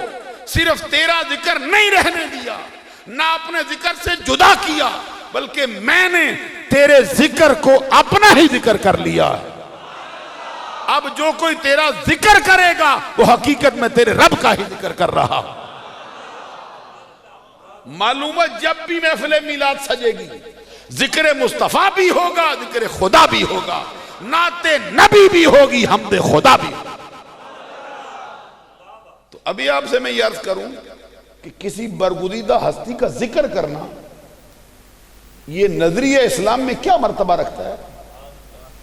صرف تیرا ذکر نہیں رہنے دیا، نہ اپنے ذکر سے جدا کیا، بلکہ میں نے تیرے ذکر کو اپنا ہی ذکر کر لیا۔ اب جو کوئی تیرا ذکر کرے گا وہ حقیقت میں تیرے رب کا ہی ذکر کر رہا۔ معلوم ہے جب بھی محفل میلاد سجے گی ذکر مصطفیٰ بھی ہوگا، ذکر خدا بھی ہوگا، نعت نبی بھی ہوگی، حمد خدا بھی ہوگی۔ تو ابھی آپ سے میں یہ عرض کروں کہ کسی برگزیدہ ہستی کا ذکر کرنا یہ نظریہ اسلام میں کیا مرتبہ رکھتا ہے؟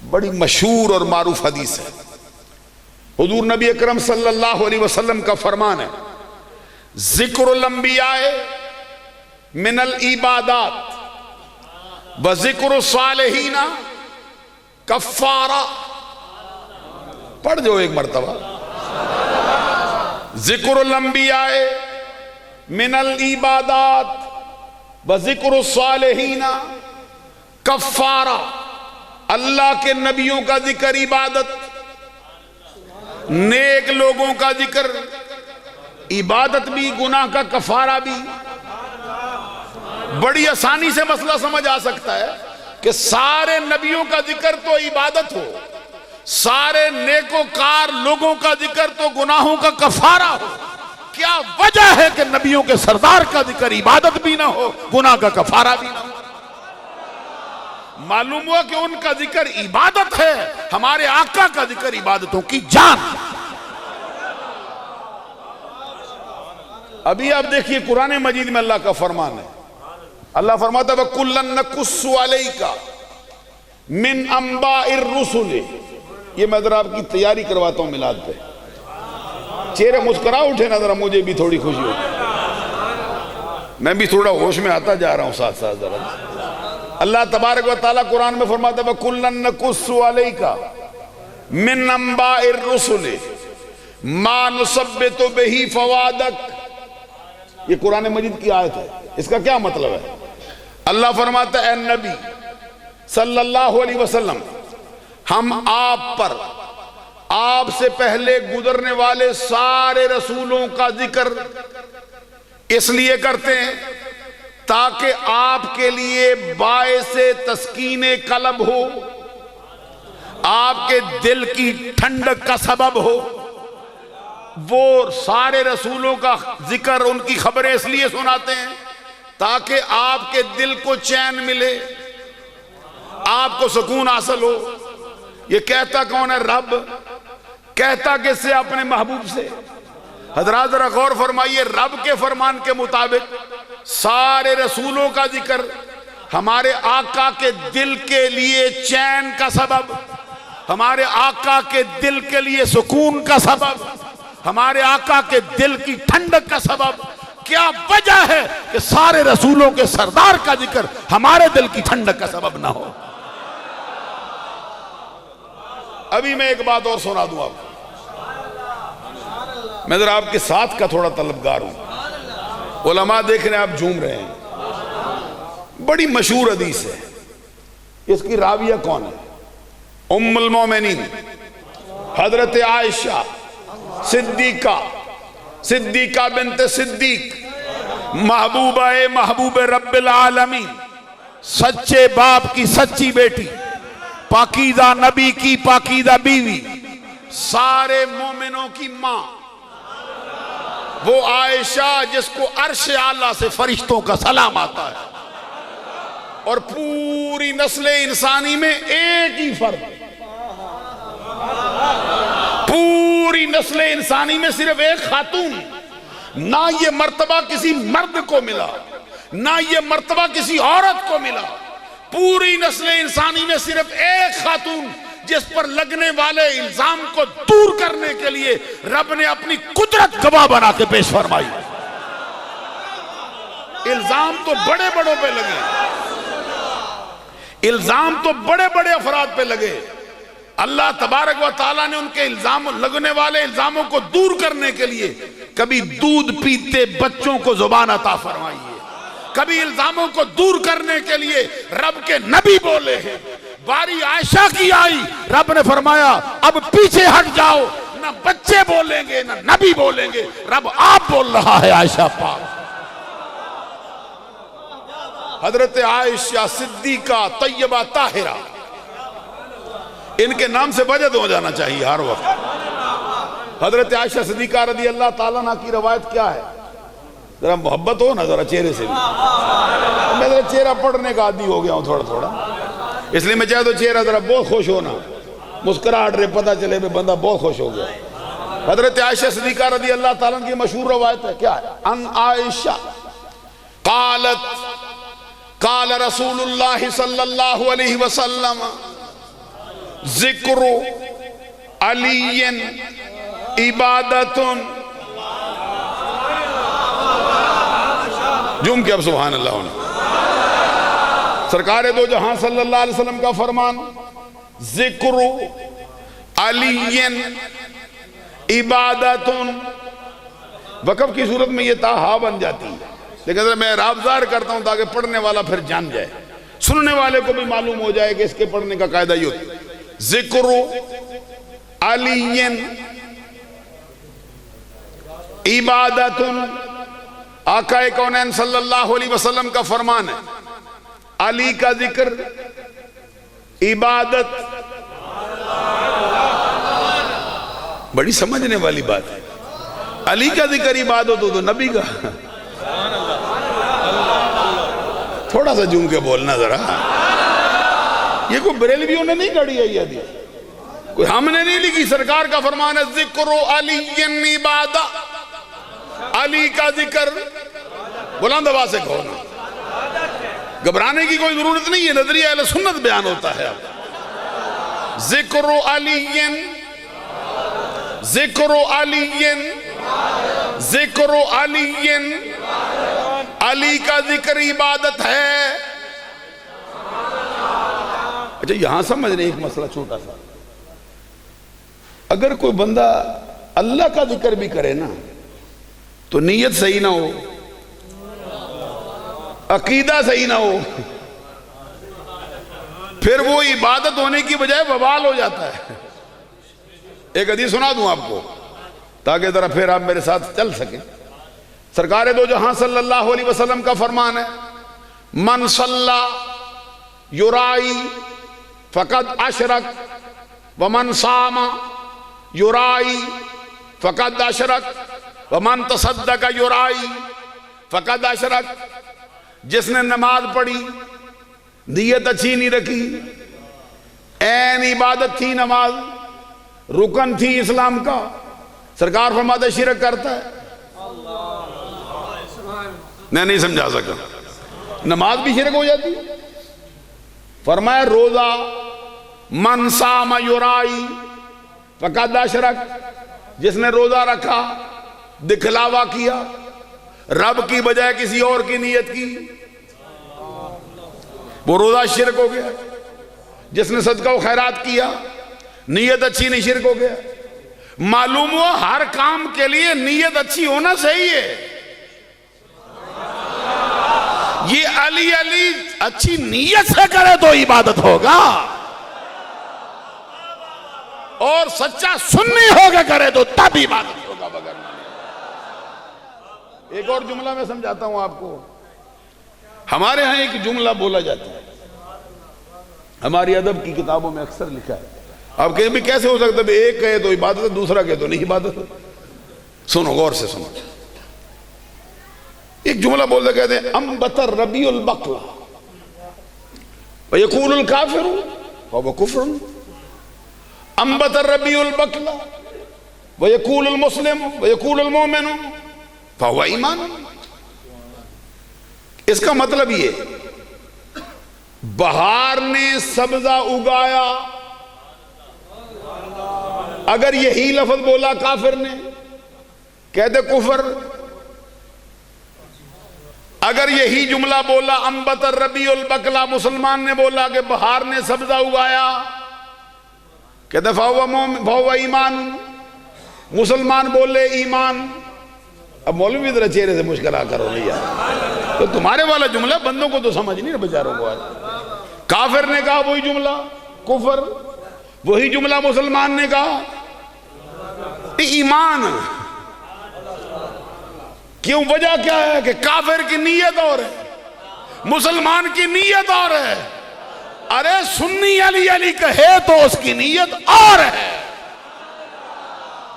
بڑی مشہور اور معروف حدیث ہے، حضور نبی اکرم صلی اللہ علیہ وسلم کا فرمان ہے، ذکر الانبیاء من العبادات وذکر الصالحین کفارہ۔ پڑھ جو ایک مرتبہ، ذکر الانبیاء من العبادات وذکر الصالحین کفارہ۔ اللہ کے نبیوں کا ذکر عبادت، نیک لوگوں کا ذکر عبادت بھی، گناہ کا کفارہ بھی۔ بڑی آسانی سے مسئلہ سمجھ آ سکتا ہے کہ سارے نبیوں کا ذکر تو عبادت ہو، سارے نیکوکار لوگوں کا ذکر تو گناہوں کا کفارہ ہو، کیا وجہ ہے کہ نبیوں کے سردار کا ذکر عبادت بھی نہ ہو، گناہ کا کفارہ بھی نہ ہو؟ معلوم ہوا کہ ان کا ذکر عبادت ہے، ہمارے آقا کا ذکر عبادتوں کی جان۔ ابھی آپ دیکھیے قرآن مجید میں اللہ کا فرمان ہے، اللہ فرماتا ہے وَكُلًّا نَقُصُّ عَلَيْكَ مِنْ أَنْبَاءِ الرُّسُلِ۔ یہ میں ذرا آپ کی تیاری کرواتا ہوں میلاد پہ، چہرے مسکرا اٹھے نا ذرا، مجھے بھی تھوڑی خوشی ہوتی، میں بھی تھوڑا ہوش میں آتا جا رہا ہوں ساتھ ساتھ ذرا۔ اللہ تبارک و تعالیٰ قرآن میں فرماتا ہے وَكُلًّا نَقُصُّ عَلَيْكَ مِنْ أَنْبَاءِ الرُّسُلِ ما نثبت بہ فؤادک، یہ قرآن مجید کی آیت ہے۔ اس کا کیا مطلب ہے؟ اللہ فرماتا ہے اے نبی صلی اللہ علیہ وسلم، ہم آپ پر آپ سے پہلے گزرنے والے سارے رسولوں کا ذکر اس لیے کرتے ہیں تاکہ آپ کے لیے باعث تسکین قلب ہو، آپ کے دل کی ٹھنڈک کا سبب ہو۔ وہ سارے رسولوں کا ذکر، ان کی خبریں اس لیے سناتے ہیں تاکہ آپ کے دل کو چین ملے، آپ کو سکون حاصل ہو۔ یہ کہتا کون ہے؟ رب۔ کہتا کس سے؟ اپنے محبوب سے۔ حضرات ذرا غور فرمائیے، رب کے فرمان کے مطابق سارے رسولوں کا ذکر ہمارے آقا کے دل کے لیے چین کا سبب، ہمارے آقا کے دل کے لیے سکون کا سبب، ہمارے آقا کے دل کی ٹھنڈک کا سبب۔ کیا وجہ ہے کہ سارے رسولوں کے سردار کا ذکر ہمارے دل کی ٹھنڈک کا سبب نہ ہو؟ ابھی میں ایک بات اور سنا دوں آپ کو، میں ذرا آپ کے ساتھ کا تھوڑا طلبگار ہوں۔ علماء دیکھ رہے ہیں، آپ جھوم رہے ہیں۔ بڑی مشہور حدیث ہے، اس کی راویہ کون ہے؟ ام المومنین حضرت عائشہ صدیقہ بنت صدیق، محبوب رب العالمین، سچے باپ کی سچی بیٹی، پاکیزہ نبی کی پاکیزہ بیوی، سارے مومنوں کی ماں، وہ عائشہ جس کو عرش اعلیٰ سے فرشتوں کا سلام آتا ہے، اور پوری نسل انسانی میں ایک ہی فرد، پوری نسل انسانی میں صرف ایک خاتون، نہ یہ مرتبہ کسی مرد کو ملا، نہ یہ مرتبہ کسی عورت کو ملا، پوری نسل انسانی میں صرف ایک خاتون جس پر لگنے والے الزام کو دور کرنے کے لیے رب نے اپنی قدرت گواہ بنا کے پیش فرمائی۔ الزام تو بڑے بڑوں پہ لگے، الزام تو بڑے بڑے افراد پہ لگے، اللہ تبارک و تعالیٰ نے ان کے لگنے والے الزاموں کو دور کرنے کے لیے کبھی دودھ پیتے بچوں کو زبان عطا فرمائی ہے، کبھی الزاموں کو دور کرنے کے لیے رب کے نبی بولے ہیں۔ باری عائشہ کی آئی، رب نے فرمایا اب پیچھے ہٹ جاؤ، نہ بچے بولیں گے نہ نبی بولیں گے، رب آپ بول رہا ہے عائشہ پاک۔ حضرت عائشہ صدیقہ طیبہ طاہرہ، ان کے نام سے وجد ہو جانا چاہیے ہر وقت۔ حضرت عائشہ صدیقہ رضی اللہ تعالیٰ عنہ کی روایت کیا ہے؟ ذرا محبت ہو نا ذرا چہرے سے بھی، میں ذرا چہرہ پڑھنے کا عادی ہو گیا ہوں تھوڑا تھوڑا، اس لیے میں چاہتا ہوں چہرہ ذرا بہت خوش ہونا، مسکراہٹ رہے پتہ چلے میں بندہ بہت خوش ہو گیا۔ حضرت عائشہ صدیقہ رضی اللہ تعالیٰ عنہ کی مشہور روایت ہے، کیا ہے؟ ان عائشہ قالت قال رسول اللہ صلی اللہ علیہ وسلم ذکر علی عبادت، جم کے اب سبحان اللہ ہونا، سرکار دو جہاں صلی اللہ علیہ وسلم کا فرمان، ذکر علی عبادت، وقف کی صورت میں یہ تا ہا بن جاتی ہے، لیکن میں رابطار کرتا ہوں تاکہ پڑھنے والا پھر جان جائے، سننے والے کو بھی معلوم ہو جائے کہ اس کے پڑھنے کا قاعدہ یہ ہوتا ہے۔ ذکر علی عبادت، آقا کونین صلی اللہ علیہ وسلم کا فرمان ہے، علی کا ذکر عبادت، بڑی سمجھنے والی بات ہے۔ علی کا ذکر عبادت ہو تو نبی کا تھوڑا سا جھوم کے بولنا ذرا، یہ کوئی بریلویوں نے نہیں گھڑی ہے یہ حدیث، کوئی ہم نے نہیں لکھی، سرکار کا فرمان ہے ذکر علی عبادت، علی کا ذکر، بلند آواز سے کہو نا، گھبرانے کی کوئی ضرورت نہیں ہے، نظریہ اہل سنت بیان ہوتا ہے۔ ذکر علی ذکر علی ذکر علی، علی کا ذکر عبادت ہے۔ اچھا یہاں سمجھ رہے ایک مسئلہ چھوٹا سا، اگر کوئی بندہ اللہ کا ذکر بھی کرے نا تو نیت صحیح نہ ہو، عقیدہ صحیح نہ ہو، پھر وہ عبادت ہونے کی بجائے وبال ہو جاتا ہے۔ ایک حدیث سنا دوں آپ کو تاکہ ذرا پھر آپ میرے ساتھ چل سکیں۔ سرکار دو جہاں صلی اللہ علیہ وسلم کا فرمان ہے، من صلی یرائی فقد اشرک ومن صام یرائی فقد اشرک ومن تصدق یرائی فقد اشرک۔ جس نے نماز پڑھی، نیت اچھی نہیں رکھی، عین عبادت تھی نماز، رکن تھی اسلام کا، سرکار فرماتے شرک کرتا ہے۔ میں نہیں سمجھا سکا، نماز بھی شرک ہو جاتی ہے۔ فرمایا روزہ من صام یرائی فقد اشرک، جس نے روزہ رکھا دکھلاوا کیا، رب کی بجائے کسی اور کی نیت کی، وہ روزہ شرک ہو گیا۔ جس نے صدقہ و خیرات کیا، نیت اچھی نہیں، شرک ہو گیا۔ معلوم ہوا ہر کام کے لیے نیت اچھی ہونا صحیح ہے۔ یہ علی اچھی نیت سے کرے تو عبادت ہوگا، اور سچا سنی ہو کے کرے تو تب عبادت ہوگا، بغیر ایک اور جملہ میں سمجھاتا ہوں آپ کو۔ ہمارے ہاں ایک جملہ بولا جاتا ہے، ہماری ادب کی کتابوں میں اکثر لکھا ہے۔ آپ کہیں بھی کیسے ہو سکتا ہے ایک کہے تو عبادت ہے، دوسرا کہے تو نہیں عبادت ہے؟ سنو غور سے سنو۔ ایک جملہ بولتے کہتے ہیں انبت الربیع البقلہ ویقول الکافر فہو کفر، انبت الربیع البقلہ ویقول المسلم ویقول المؤمن فہو ایمان۔ اس کا مطلب یہ، بہار نے سبزہ اگایا، اگر یہی لفظ بولا کافر نے کہتے کفر، اگر یہی جملہ بولا انبت الربیع البقلہ، مسلمان نے بولا کہ بہار نے سبزہ اگایا، کہتے فہو ایمان، مسلمان بولے ایمان۔ اب مولوی ذرا چہرے سے مشکرا کرو نہیں یار، تو تمہارے والا جملہ بندوں کو تو سمجھ نہیں نا بیچاروں کو۔ کافر نے کہا وہی جملہ کفر، وہی جملہ مسلمان نے کہا ایمان۔ کیوں؟ وجہ کیا ہے کہ کافر کی نیت اور ہے، مسلمان کی نیت اور ہے۔ ارے سنی علی کہے تو اس کی نیت اور ہے،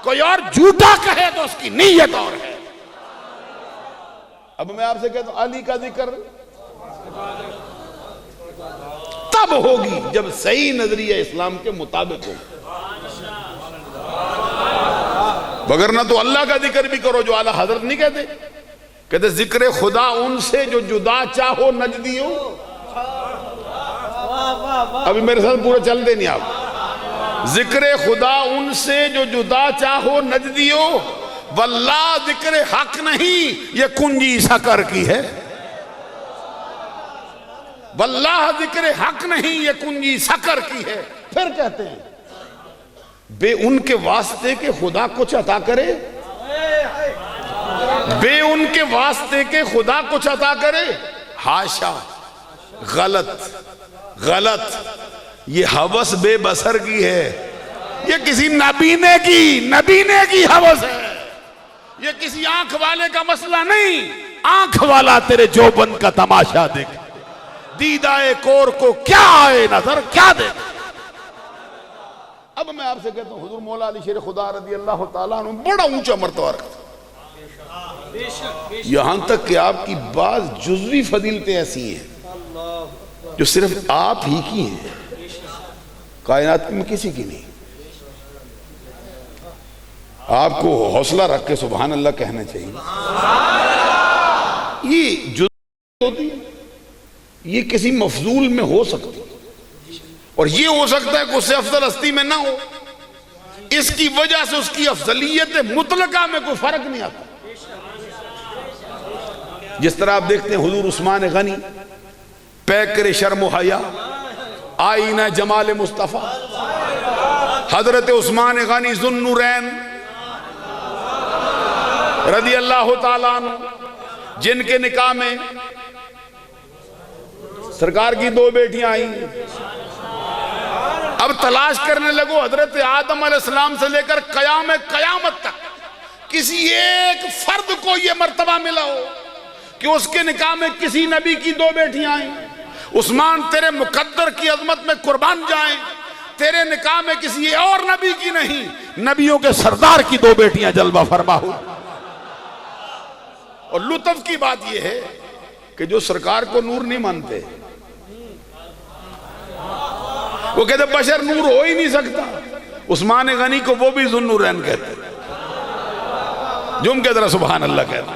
کوئی اور جھوٹا کہے تو اس کی نیت اور ہے۔ اب میں آپ سے کہتا ہوں علی کا ذکر تب ہوگی جب صحیح نظریہ اسلام کے مطابق ہو، وگرنہ تو اللہ کا ذکر بھی کرو جو اعلیٰ حضرت نہیں کہتے، کہتے ذکر خدا ان سے جو جدا چاہو نجدی ہو۔ ابھی میرے ساتھ پورا چل دے نہیں آپ۔ ذکر خدا ان سے جو جدا چاہو نجدی ہو، واللہ ذکر حق نہیں یہ کنجی سکر کی ہے، واللہ ذکر حق نہیں یہ کنجی سکر کی ہے۔ پھر کہتے ہیں بے ان کے واسطے کے خدا کچھ عطا کرے، بے ان کے واسطے کے خدا کچھ عطا کرے، ہاشا، غلط، یہ ہوس بے بصر کی ہے، یہ کسی نبینے کی ہوس ہے، یہ کسی آنکھ والے کا مسئلہ نہیں۔ آنکھ والا تیرے جوبن کا تماشا دیکھ، دیدائے کور کو کیا آئے نظر، کیا دیکھ۔ اب میں آپ سے کہتا ہوں حضور مولا علی شیر خدا رضی اللہ تعالیٰ عنہ بڑا اونچا مرتبہ رکھتا، یہاں تک کہ آپ کی بعض جزوی فضیلتیں ایسی ہیں جو صرف آپ ہی کی ہیں، کائنات میں کسی کی نہیں۔ آپ کو حوصلہ رکھ کے سبحان اللہ کہنا چاہیے۔ یہ جزوی ہوتی ہے، یہ کسی مفضول میں ہو سکتی ہے، اور یہ ہو سکتا ہے کہ اس سے افضل ہستی میں نہ ہو، اس کی وجہ سے اس کی افضلیت مطلقہ میں کوئی فرق نہیں آتا۔ جس طرح آپ دیکھتے ہیں حضور عثمان غنی، پیکر شرم و حیا، آئینہ جمال مصطفیٰ، حضرت عثمان غنی ذو النورین، رضی اللہ تعالیٰ عنہ، جن کے نکاح میں سرکار کی 2 بیٹیاں آئیں. اب تلاش کرنے لگو حضرت آدم علیہ السلام سے لے کر قیامت تک کسی ایک فرد کو یہ مرتبہ ملا ہو کہ اس کے نکاح میں کسی نبی کی 2 بیٹیاں آئیں. عثمان تیرے مقدر کی عظمت میں قربان جائیں، تیرے نکاح میں کسی اور نبی کی نہیں، نبیوں کے سردار کی 2 بیٹیاں جلوہ فرما ہو. اور لطف کی بات یہ ہے کہ جو سرکار کو نور نہیں مانتے وہ کہتے بشر نور ہو ہی نہیں سکتا. عثمان غنی کو وہ بھی ذو النورین کہتے، جم کے ذرا سبحان اللہ کہتے.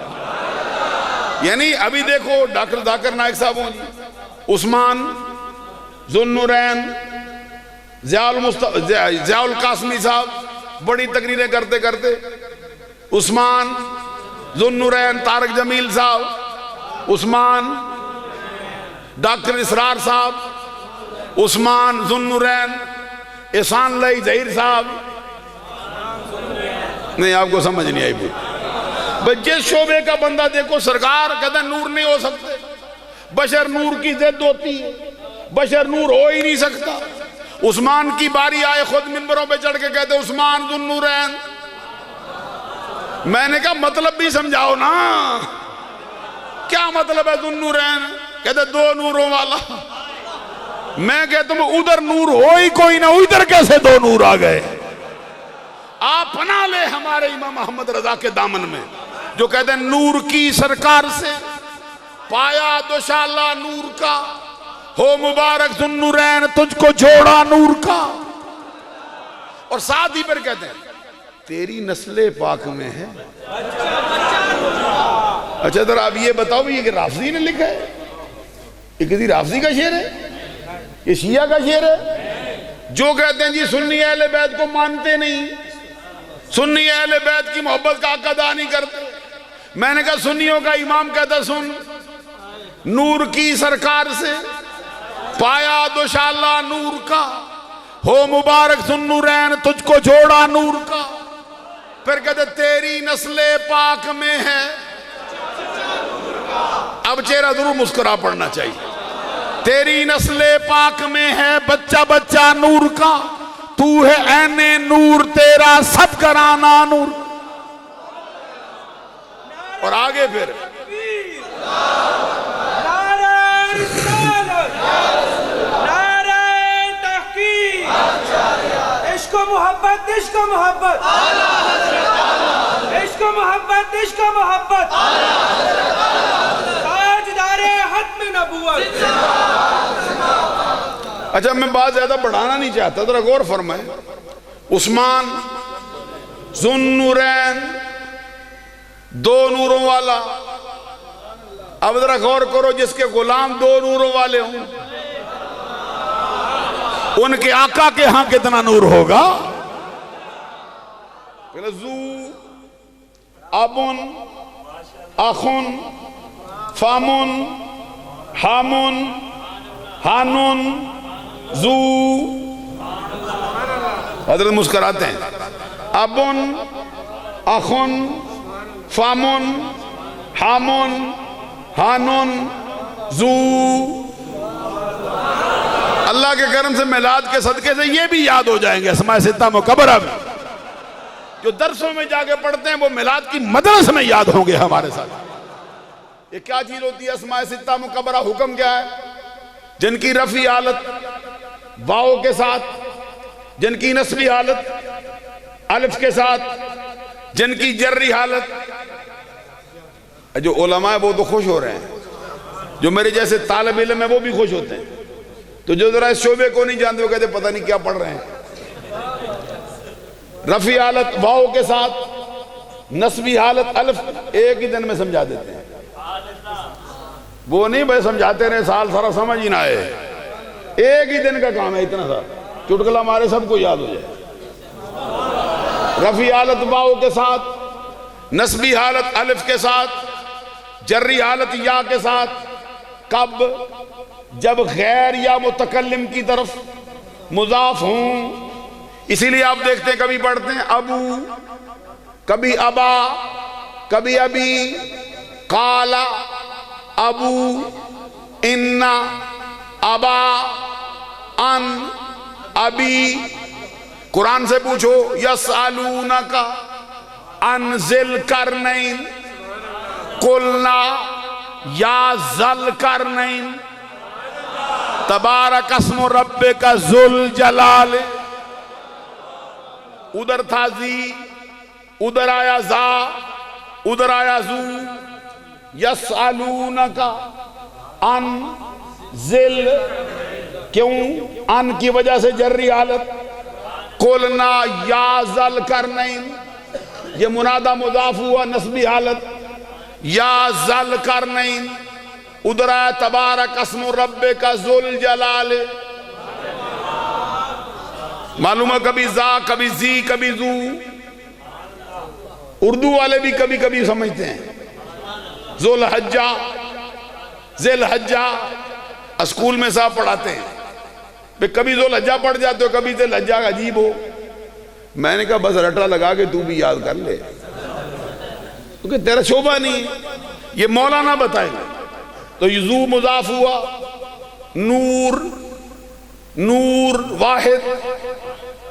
یعنی ابھی دیکھو ڈاکٹر ذاکر نائک صاحب ہوں جی، عثمان ذو النورین، ضیاء القاسمی صاحب بڑی تقریریں کرتے کرتے، عثمان ذو النورین، طارق جمیل صاحب، عثمان ڈاکٹر اسرار صاحب، عثمان ذو النورین، احسان اللہ ظہیر صاحب. نہیں آپ کو سمجھ نہیں آئی بھئی جس شعبے کا بندہ دیکھو سرکار کہتا ہے نور نہیں ہو سکتے، بشر نور کی ضد ہوتی ہے، بشر نور ہو ہی نہیں سکتا. عثمان کی باری آئے خود منبروں پہ چڑھ کے کہتے عثمان ذو النورین. میں نے کہا مطلب بھی سمجھاؤ نا، کیا مطلب ہے ذو النورین؟ کہتے 2 نوروں والا. میں کہتا ہوں ادھر نور ہو ہی کوئی نہ، ادھر کیسے 2 نور آ گئے؟ آپ پناہ لے ہمارے امام احمد رضا کے دامن میں جو کہتے ہیں نور کی سرکار سے پایا دوشالہ نور کا، ہو مبارک ذو النورین تجھ کو جوڑا نور کا. اور ساتھ ہی پر کہتے ہیں تیری نسل پاک میں ہے. اچھا ذرا آپ یہ بتاؤ یہ کہ رافضی نے لکھا ہے؟ یہ کسی رافضی کا شعر ہے؟ یہ شیعہ کا شعر ہے؟ جو کہتے ہیں جی سنی اہل بیت کو مانتے نہیں، سنی اہل بیت کی محبت کا حق ادا نہیں کرتے. میں نے کہا سنیوں کا امام کہتا سن، نور کی سرکار سے پایا دوشالہ نور کا، ہو مبارک ذو النورین تجھ کو جوڑا نور کا. پھر کہتے تیری نسل پاک میں ہے. اب چہرہ ضرور مسکرا پڑنا چاہیے. تیری نسل پاک میں ہے بچہ بچہ نور کا، تو ہے عین نور تیرا سب کرانا نور. اور آگے پھر عشق و محبت، عشق و محبت، عشق و محبت، عشق و محبت، تاجدار ختم نبوت. اچھا میں بات زیادہ بڑھانا نہیں چاہتا، ذرا غور فرمائیں. عثمان ذو النورین 2 نوروں والا. اب ذرا غور کرو جس کے غلام 2 نوروں والے ہوں ان کے آقا کے ہاں کتنا نور ہوگا. ذو ابن اخن فامن حامن حانن ذو. حضرت مسکراتے ہیں. ابن اخن فامن حامن حانن ذو. اللہ کے کرم سے میلاد کے صدقے سے یہ بھی یاد ہو جائیں گے اسماء ستہ مکبرہ میں. جو درسوں میں جا کے پڑھتے ہیں وہ میلاد کی مدرس میں یاد ہوں گے ہمارے ساتھ. یہ کیا چیز ہوتی ہے اسماء ستہ مکبرہ؟ حکم کیا ہے؟ جن کی رفعی حالت واو کے ساتھ، جن کی نصبی حالت الف کے ساتھ، جن کی جری حالت. جو علماء وہ تو خوش ہو رہے ہیں، جو میرے جیسے طالب علم ہیں وہ بھی خوش ہوتے ہیں. تو جو ذرا اس شعبے کو نہیں جانتے وہ کہتے پتہ نہیں کیا پڑھ رہے ہیں. رفعی حالت واو کے ساتھ، نصبی حالت الف، ایک ہی دن میں سمجھا دیتے ہیں. وہ نہیں بھائی سمجھاتے رہے سال سارا سمجھ ہی نہ آئے. ایک ہی دن کا کام ہے، اتنا سا چٹکلا ہمارے سب کو یاد ہو جائے. رفعی حالت واو کے ساتھ، نصبی حالت الف کے ساتھ، جری حالت یا کے ساتھ. کب؟ جب غیر یا متکلم کی طرف مضاف ہوں. اسی لیے آپ دیکھتے ہیں کبھی پڑھتے ہیں ابو، کبھی ابا، کبھی ابھی، قال ابو، ان، ابا، ان، ابی. قرآن سے پوچھو یسألونک عن ذی القرنین قلنا یا ذل قرنین تبارک اسم ربک ذو الجلال. ادھر تھا زی، ادھر آیا زا، ادھر آیا زو. یسألونک عن ذل، کیوں؟ ان کی وجہ سے جری حالت. قلنا یا ذل قرنین، یہ منادہ مضاف ہوا نسبی حالت. یا ذل قرنین. ادھر آیا تبارک اسم ربک ذو الجلال. معلوم ہے کبھی زا، کبھی زی، کبھی زو. اردو والے بھی کبھی کبھی سمجھتے ہیں. ذو الحجہ، ذی الحجہ. اسکول میں صاحب پڑھاتے ہیں کبھی ذو الحجہ پڑھ جاتے ہو، کبھی ذی الحجہ عجیب ہو. میں نے کہا بس رٹا لگا کے تو بھی یاد کر لے، کیونکہ تیرا شعبہ نہیں، یہ مولانا بتائیں گے. تو یزو مضاف ہوا. نور، نور واحد.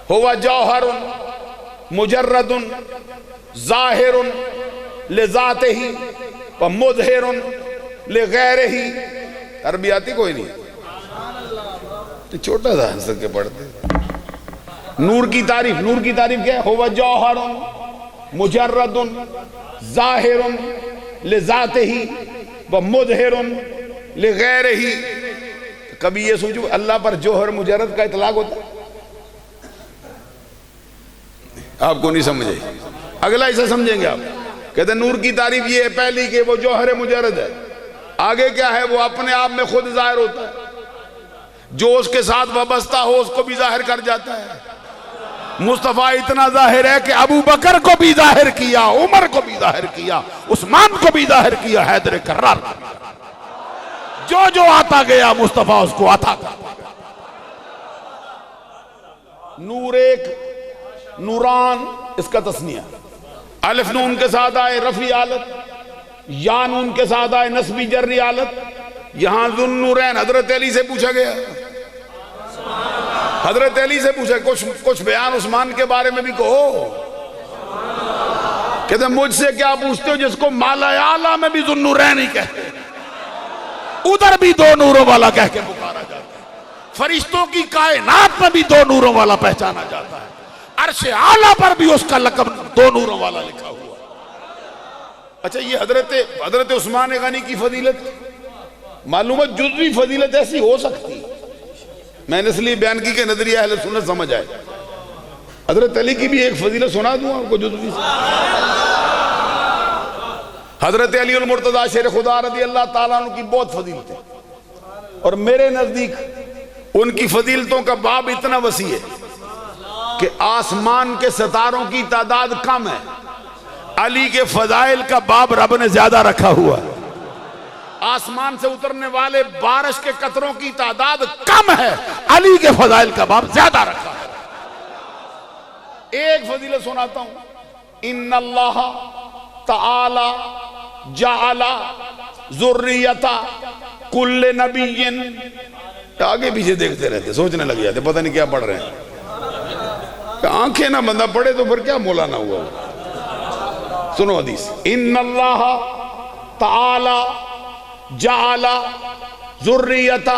ہوا جوہر مجرد ظاہر لذاتہ ومظہر لغیرہ. عربیاتی کوئی نہیں، چھوٹا سا ہنس کے پڑھتے. نور کی تعریف، نور کی تعریف کیا ہے؟ ہوا جوہر مجرد ظاہر لذاتہ ومظہر لغیرہ. کبھی یہ سوچو اللہ پر جوہر مجرد کا اطلاق ہوتا ہے؟ آپ کو نہیں سمجھے، اگلا اسے سمجھیں گے آپ. کہتے ہیں نور کی تعریف یہ ہے پہلی کہ وہ جوہر مجرد ہے. آگے کیا ہے؟ وہ اپنے آپ میں خود ظاہر ہوتا ہے، جو اس کے ساتھ وابستہ ہو اس کو بھی ظاہر کر جاتا ہے. مصطفیٰ اتنا ظاہر ہے کہ ابو بکر کو بھی ظاہر کیا، عمر کو بھی ظاہر کیا، عثمان کو بھی ظاہر کیا، حیدر کرار کو بھی. جو جو آتا گیا مصطفیٰ اس کو عطا کرتا. نور ایک، نوران اس کا تسنیہ. الف نون کے ساتھ آئے رفعی حالت، یا نون کے ساتھ آئے نسبی جری حالت. یہاں ذو النورین حضرت علی سے پوچھا گیا، حضرت علی سے پوچھا. کچھ بیان عثمان کے بارے میں بھی کہو. کہتے ہیں مجھ سے کیا پوچھتے ہو جس کو مالا اعلیٰ میں بھی ذو النورین ہی کہتے ہیں، ادھر بھی دو نوروں والا کہہ کے پکارا جاتا ہے. فرشتوں کی کائنات میں بھی دو نوروں والا پہچانا جاتا ہے. عرش اعلیٰ پر بھی اس کا لقب دو نوروں والا لکھا ہوا. اچھا یہ حضرت عثمان غنی کی فضیلت معلومات جزوی فضیلت ایسی ہو سکتی، میں نے اس لیے بیان کی کہ نظریہ اہل سنت سمجھ آئے. حضرت علی کی بھی ایک فضیلت سنا دوں آپ کو جزوی سے. حضرت علی المرتضیٰ شیر خدا رضی اللہ تعالیٰ عنہ کی بہت فضیلتیں، اور میرے نزدیک ان کی فضیلتوں کا باب اتنا وسیع ہے کہ آسمان کے ستاروں کی تعداد کم ہے، علی کے فضائل کا باب رب نے زیادہ رکھا ہوا ہے. آسمان سے اترنے والے بارش کے قطروں کی تعداد کم ہے، علی کے فضائل کا باب زیادہ رکھا ہے. ایک فضیلت سناتا ہوں. ان اللہ تعالی جعل ذریۃ کل نبی. آگے پیچھے دیکھتے رہتے، سوچنے لگ جاتے پتہ نہیں کیا پڑھ رہے ہیں. آنکھیں نہ بندہ پڑھے تو پھر کیا مولانا ہوا. سنو حدیث. ان اللہ تعالی جعل ذریۃ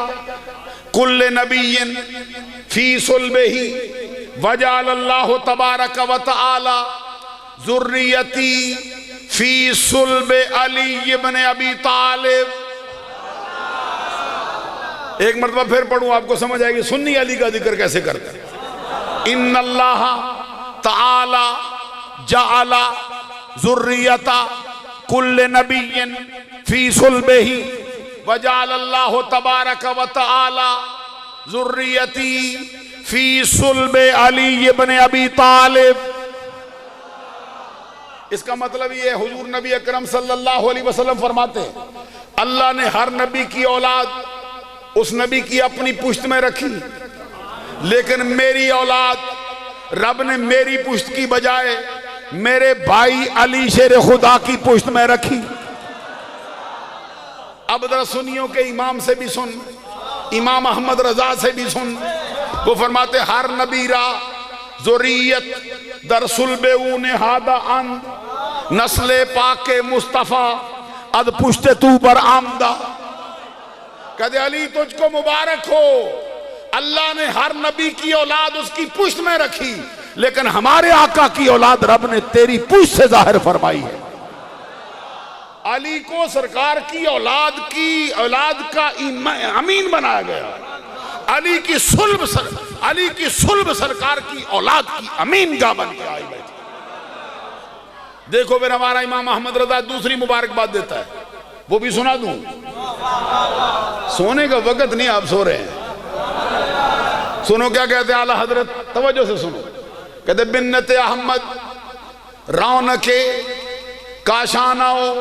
کل نبی فی صلبہ وجعل اللہ تبارک و تعالی ذریتی فی صلب علی ابن ابی طالب. ایک مرتبہ پھر پڑھوں آپ کو سمجھ آئے گی سنی علی کا ذکر کیسے کرتے ہیں. ان اللہ تعالی جعل ذریۃ کل نبی فی صلبہ وجعل اللہ تبارک و تعالی ذریتی فی صلب علی ابن ابی طالب. اس کا مطلب یہ حضور نبی اکرم صلی اللہ علیہ وسلم فرماتے ہیں اللہ نے ہر نبی کی اولاد اس نبی کی اپنی پشت میں رکھی، لیکن میری اولاد رب نے میری پشت کی بجائے میرے بھائی علی شیر خدا کی پشت میں رکھی. اب ذرا سنیوں کے امام سے بھی سن, امام احمد رضا سے بھی سن. وہ فرماتے ہر نبی را ذریت در صلب او نہادہ اند نسل پاک مصطفیٰ اد پشت تو بر آمدہ. کہتے علی تجھ کو مبارک ہو, اللہ نے ہر نبی کی اولاد اس کی پشت میں رکھی, لیکن ہمارے آقا کی اولاد رب نے تیری پشت سے ظاہر فرمائی ہے. علی کو سرکار کی اولاد کا امین بنایا گیا. علی کی صلب سرکار کی اولاد کی امین گاہ بن کے آئی بیٹھی. دیکھو پھر ہمارا امام احمد رضا دوسری مبارکباد دیتا ہے, وہ بھی سنا دوں. سونے کا وقت نہیں, آپ سو رہے ہیں. سنو کیا کہتے ہیں اعلیٰ حضرت, توجہ سے سنو. کہتے بنت احمد رونق کاشاناؤ,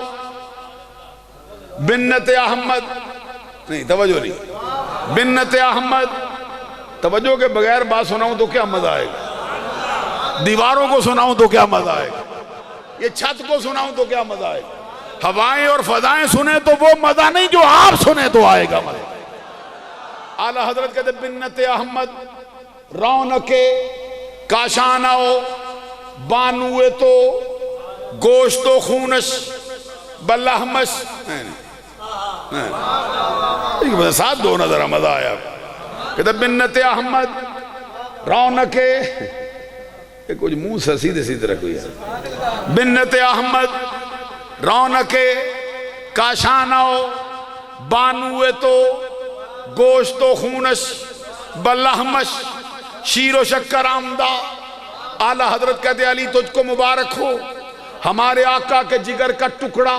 بنت احمد نہیں, توجہ نہیں, بنت احمد. توجہ کے بغیر بات سناؤں تو کیا مزہ آئے گا, دیواروں کو سناؤں تو کیا مزہ آئے گا, یہ چھت کو سناؤں تو کیا مزہ آئے گا, ہوائیں اور فضائیں سنیں تو وہ مزہ نہیں جو آپ سنیں تو آئے گا مزہ. اعلیٰ حضرت کہتے بنت احمد رونق کاشاناؤ بانوے تو گوشت و خونش بلحمش. ساتھ دو نظر مزہ آیا. کہتے بنت احمد رونق, کچھ منہ سے سیدھے سیدھے رکھوئی ہے. بنت احمد رونق کاشاناؤ بانوے تو گوشت و خونش بلحمش شیر و شکر آمدہ. اعلیٰ حضرت کہتے علی تجھ کو مبارک ہو, ہمارے آقا کے جگر کا ٹکڑا,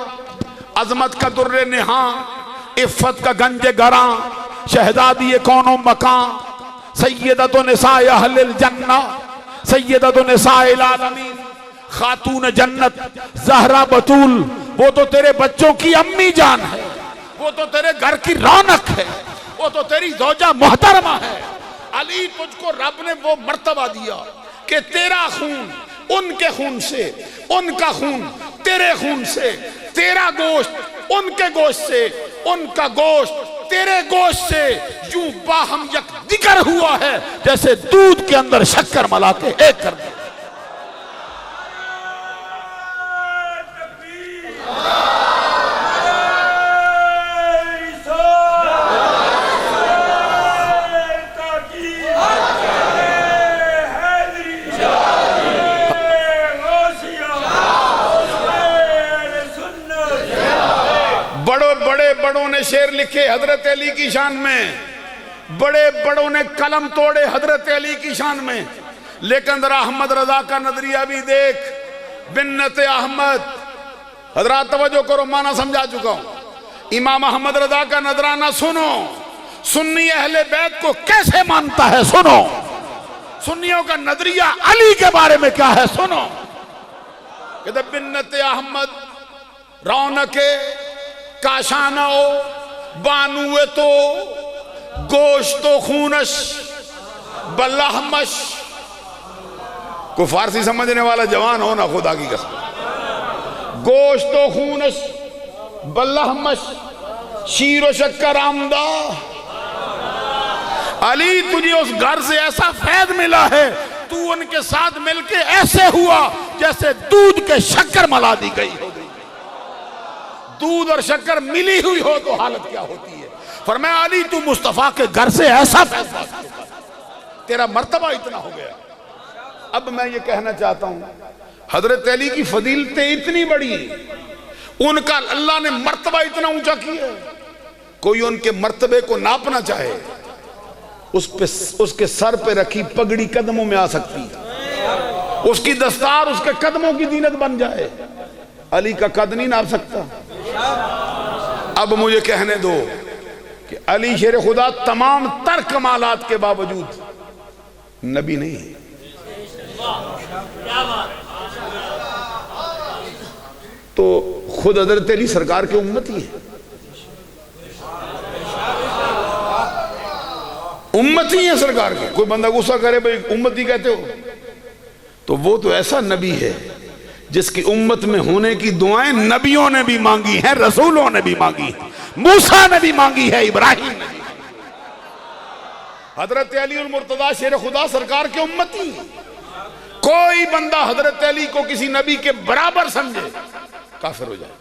عظمت کا در نہاں, عفت کا گنج گراں, شہزادی کون و مکان, سیدت نساء اہل الجنہ, سیدت نساء العالمین, خاتون جنت زہرا بطول. وہ تو تیرے بچوں کی امی جان ہے, وہ تو تیرے گھر کی رونق ہے, وہ تو تیری زوجہ محترمہ ہے. علی تجھ کو رب نے وہ مرتبہ دیا کہ تیرا خون ان کے خون سے, ان کا خون تیرے خون سے, تیرا گوشت ان کے گوشت سے, ان کا گوشت تیرے گوشت سے یوں باہم یک دیگر ہوا ہے جیسے دودھ کے اندر شکر ملا کے ایک کر دیا. بڑوں نے شعر لکھے حضرت علی کی شان میں, بڑے بڑوں نے قلم توڑے حضرت علی کی شان میں, لیکن ذرا احمد رضا کا نظریہ بھی دیکھ. بنت احمد, حضرات توجہ کرو, معنی سمجھا چکا ہوں. امام احمد رضا کا نظرانہ سنو, سنی اہل بیت کو کیسے مانتا ہے سنو, سنیوں کا نظریہ علی کے بارے میں کیا ہے سنو. کہ بنت احمد رونق کاشاناؤ بانوے تو گوشت و خونش بلحمش. کوئی فارسی سمجھنے والا جوان ہونا خدا کی قسم. گوشت و خونش بلحمش شیر و شکر آمدہ. علی تجھے اس گھر سے ایسا فیض ملا ہے, تو ان کے ساتھ مل کے ایسے ہوا جیسے دودھ کے شکر ملا دی گئی ہو. دودھ اور شکر ملی ہوئی ہو تو حالت کیا ہوتی ہے. فرمایا علی تو مصطفیٰ کے گھر سے ایسا فیصلہ, تیرا مرتبہ اتنا ہو گیا. اب میں یہ کہنا چاہتا ہوں حضرت علی کی فضیلتیں اتنی بڑی ہیں, ان کا اللہ نے مرتبہ اتنا اونچا کیا ہے. کوئی ان کے مرتبے کو ناپنا چاہے, اس کے سر پہ رکھی پگڑی قدموں میں آ سکتی ہے, اس کی دستار اس کے قدموں کی زینت بن جائے. علی کا قد نہیں ناپ سکتا. اب مجھے کہنے دو کہ علی شیر خدا تمام تر کمالات کے باوجود نبی نہیں ہے. تو خود حضرت علی سرکار کے امتی ہیں, امتی ہیں سرکار کے. کوئی بندہ غصہ کرے بھئی امتی کہتے ہو, تو وہ تو ایسا نبی ہے جس کی امت میں ہونے کی دعائیں نبیوں نے بھی مانگی ہیں، رسولوں نے بھی مانگی ہیں، موسیٰ نے بھی مانگی ہے، ابراہیم نے بھی۔ حضرت علی المرتضیٰ شیر خدا سرکار کے امتی ہیں۔ کوئی بندہ حضرت علی کو کسی نبی کے برابر سمجھے کافر ہو جائے۔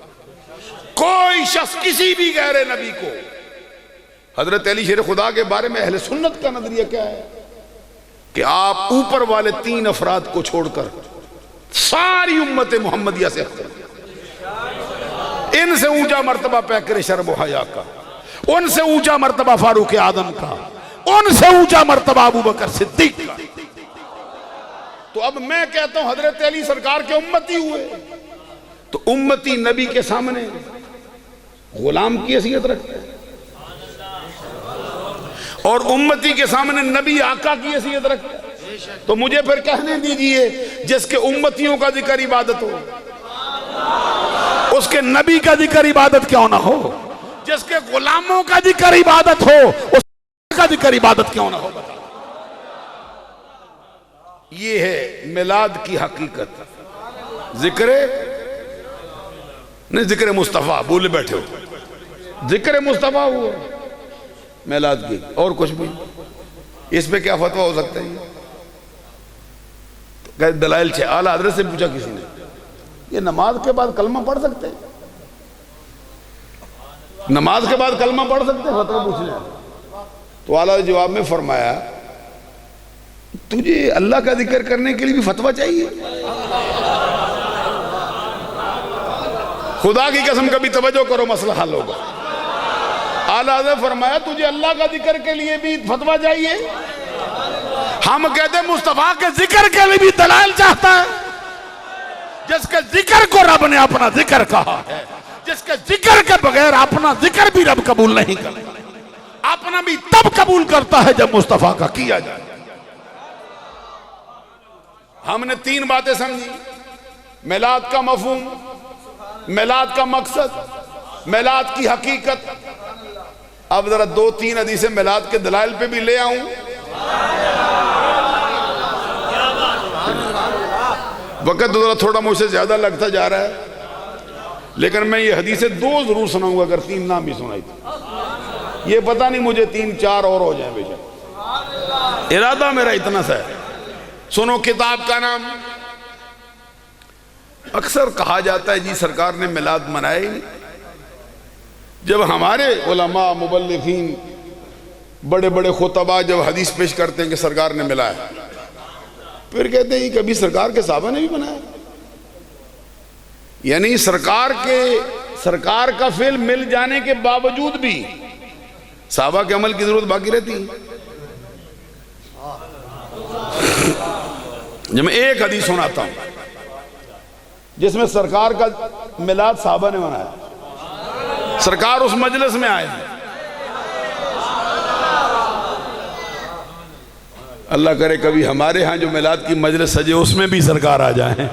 کوئی شخص کسی بھی غیر نبی کو، حضرت علی شیر خدا کے بارے میں اہل سنت کا نظریہ کیا ہے کہ آپ اوپر والے 3 افراد کو چھوڑ کر ساری امت محمدیہ سے افضل ہیں۔ ان سے اونچا مرتبہ پیکر شرم و حیا کا، ان سے اونچا مرتبہ فاروق اعظم کا، ان سے اونچا مرتبہ ابو بکر صدیق کا۔ تو اب میں کہتا ہوں حضرت علی سرکار کے امتی ہوئے تو امتی نبی کے سامنے غلام کی حیثیت رکھتے ہیں، اور امتی کے سامنے نبی آقا کی حیثیت رکھتے ہیں۔ تو مجھے پھر کہنے دیجئے جس کے امتیوں کا ذکر عبادت ہو اس کے نبی کا ذکر عبادت کیوں نہ ہو؟ جس کے غلاموں کا ذکر عبادت ہو اس کا ذکر عبادت کیوں نہ ہو؟ یہ ہے میلاد کی حقیقت۔ ذکر مصطفیٰ بولے بیٹھے ہو، ذکر مصطفیٰ ہوا میلاد کی، اور کچھ بھی اس پہ کیا فتویٰ ہو سکتا ہے؟ دلائل چھے۔ اعلیٰ حضرت سے پوچھا کسی نے یہ نماز کے بعد کلمہ پڑھ سکتے ہیں؟ نماز کے بعد کلمہ پڑھ سکتے ہیں؟ فتویٰ پوچھنے تو اعلیٰ جواب میں فرمایا تجھے اللہ کا ذکر کرنے کے لیے بھی فتویٰ چاہیے؟ خدا کی قسم کبھی توجہ کرو مسئلہ حل ہوگا۔ اعلیٰ حضرت فرمایا تجھے اللہ کا ذکر کے لیے بھی فتویٰ چاہیے؟ ہم کہتے ہیں مصطفیٰ کے ذکر کے لیے بھی دلائل چاہتا ہے۔ جس کے ذکر کو رب نے اپنا ذکر کہا ہے، جس کے ذکر کے بغیر اپنا ذکر بھی رب قبول نہیں کرتا، اپنا بھی تب قبول کرتا ہے جب مصطفیٰ کا کیا جائے۔ ہم نے 3 باتیں سمجھی: میلاد کا مفہوم، میلاد کا مقصد، میلاد کی حقیقت۔ اب ذرا 2-3 حدیثیں میلاد کے دلائل پہ بھی لے آؤں۔ وقت ذرا تھوڑا مجھ سے زیادہ لگتا جا رہا ہے، لیکن میں یہ حدیثیں 2 ضرور سناؤں گا، اگر 3 نام بھی سنائی تھی۔ یہ پتہ نہیں مجھے 3-4 اور ہو جائیں بیشک، ارادہ میرا اتنا سا ہے۔ سنو کتاب کا نام۔ اکثر کہا جاتا ہے جی سرکار نے میلاد منائے نہیں۔ جب ہمارے علماء مبلغین بڑے بڑے خطباء جب حدیث پیش کرتے ہیں کہ سرکار نے ملایا، پھر کہتے ہیں کبھی سرکار کے صحابہ نے بھی بنایا؟ یعنی سرکار کا فعل مل جانے کے باوجود بھی صحابہ کے عمل کی ضرورت باقی رہتی ہے۔ جب میں ایک حدیث سناتا ہوں جس میں سرکار کا میلاد صحابہ نے منایا، سرکار اس مجلس میں آئے ہیں۔ اللہ کرے کبھی ہمارے ہاں جو میلاد کی مجلس سجے اس میں بھی سرکار آ جائیں۔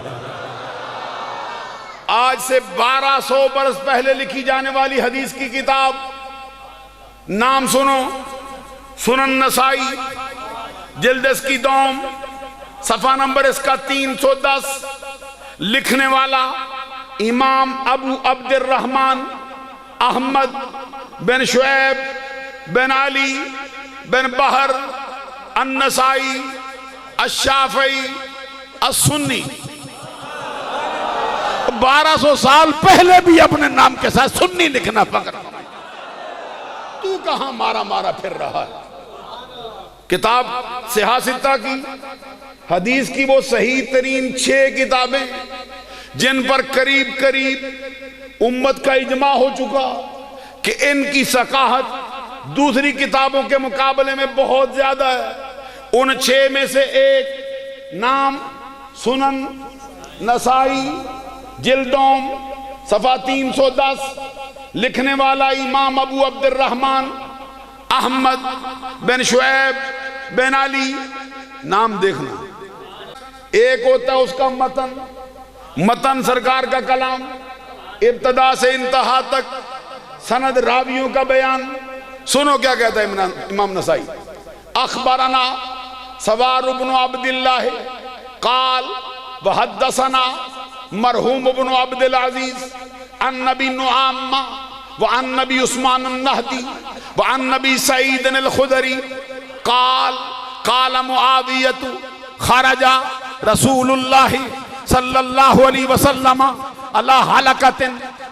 آج سے 1200 برس پہلے لکھی جانے والی حدیث کی کتاب، نام سنو، سنن نسائی، جلد اس کی دوم، صفحہ نمبر اس کا 310، لکھنے والا امام ابو عبد الرحمن احمد بن شعیب بن علی بن بحر النسائی الشافعی السنی۔ 1200 سال پہلے بھی اپنے نام کے ساتھ سنی لکھنا فخر۔ تو کہاں مارا مارا پھر رہا ہے؟ کتاب صحاح ستہ کی حدیث کی وہ صحیح ترین 6 کتابیں جن پر قریب قریب امت کا اجماع ہو چکا کہ ان کی ثقافت دوسری کتابوں کے مقابلے میں بہت زیادہ ہے۔ ان 6 میں سے ایک نام سنن نسائی، جلدوم، صفحہ 310، لکھنے والا امام ابو عبد الرحمن احمد بن شعیب بن علی۔ نام دیکھنا، ایک ہوتا ہے اس کا متن سرکار کا کلام، ابتدا سے انتہا تک سند راویوں کا بیان۔ سنو کیا کہتا ہے امام نسائی: اخبرنا سوار بن عبد اللہ قال وحدثنا مرحوم ابن عبد العزیز عن نبی نعامہ وعن نبی عثمان النہدی وعن نبی سعید الخدری قال معاویت خرج رسول اللہ صلی اللہ علیہ وسلم علی حلقۃ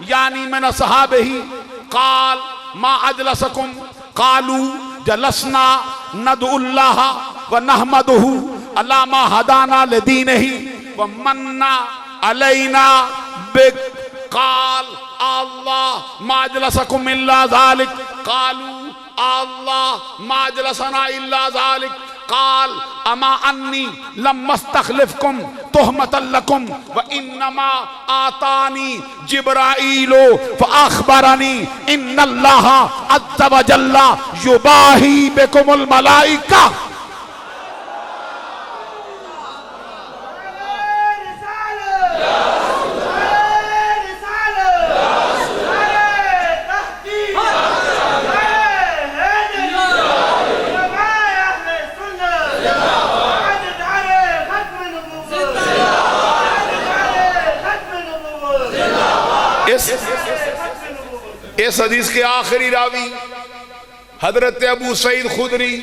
یعنی من صحابہ قال ما اجلسکم قالوا جلسنا ندعو اللہ ونحمدہ علی ما ہدانا لدینہ ومن علینا بک قال اللہ ما اجلسکم الا ذالک قالوا اللہ ما اجلسنا الا ذالک قال اما انی لم استخلفکم تہمتا لکم وانما آتانی جبرائیل فاخبرنی ان اللہ عز وجل یباہی بکم الملائکہ. اس حدیث کے آخری راوی حضرت ابو سعید خدری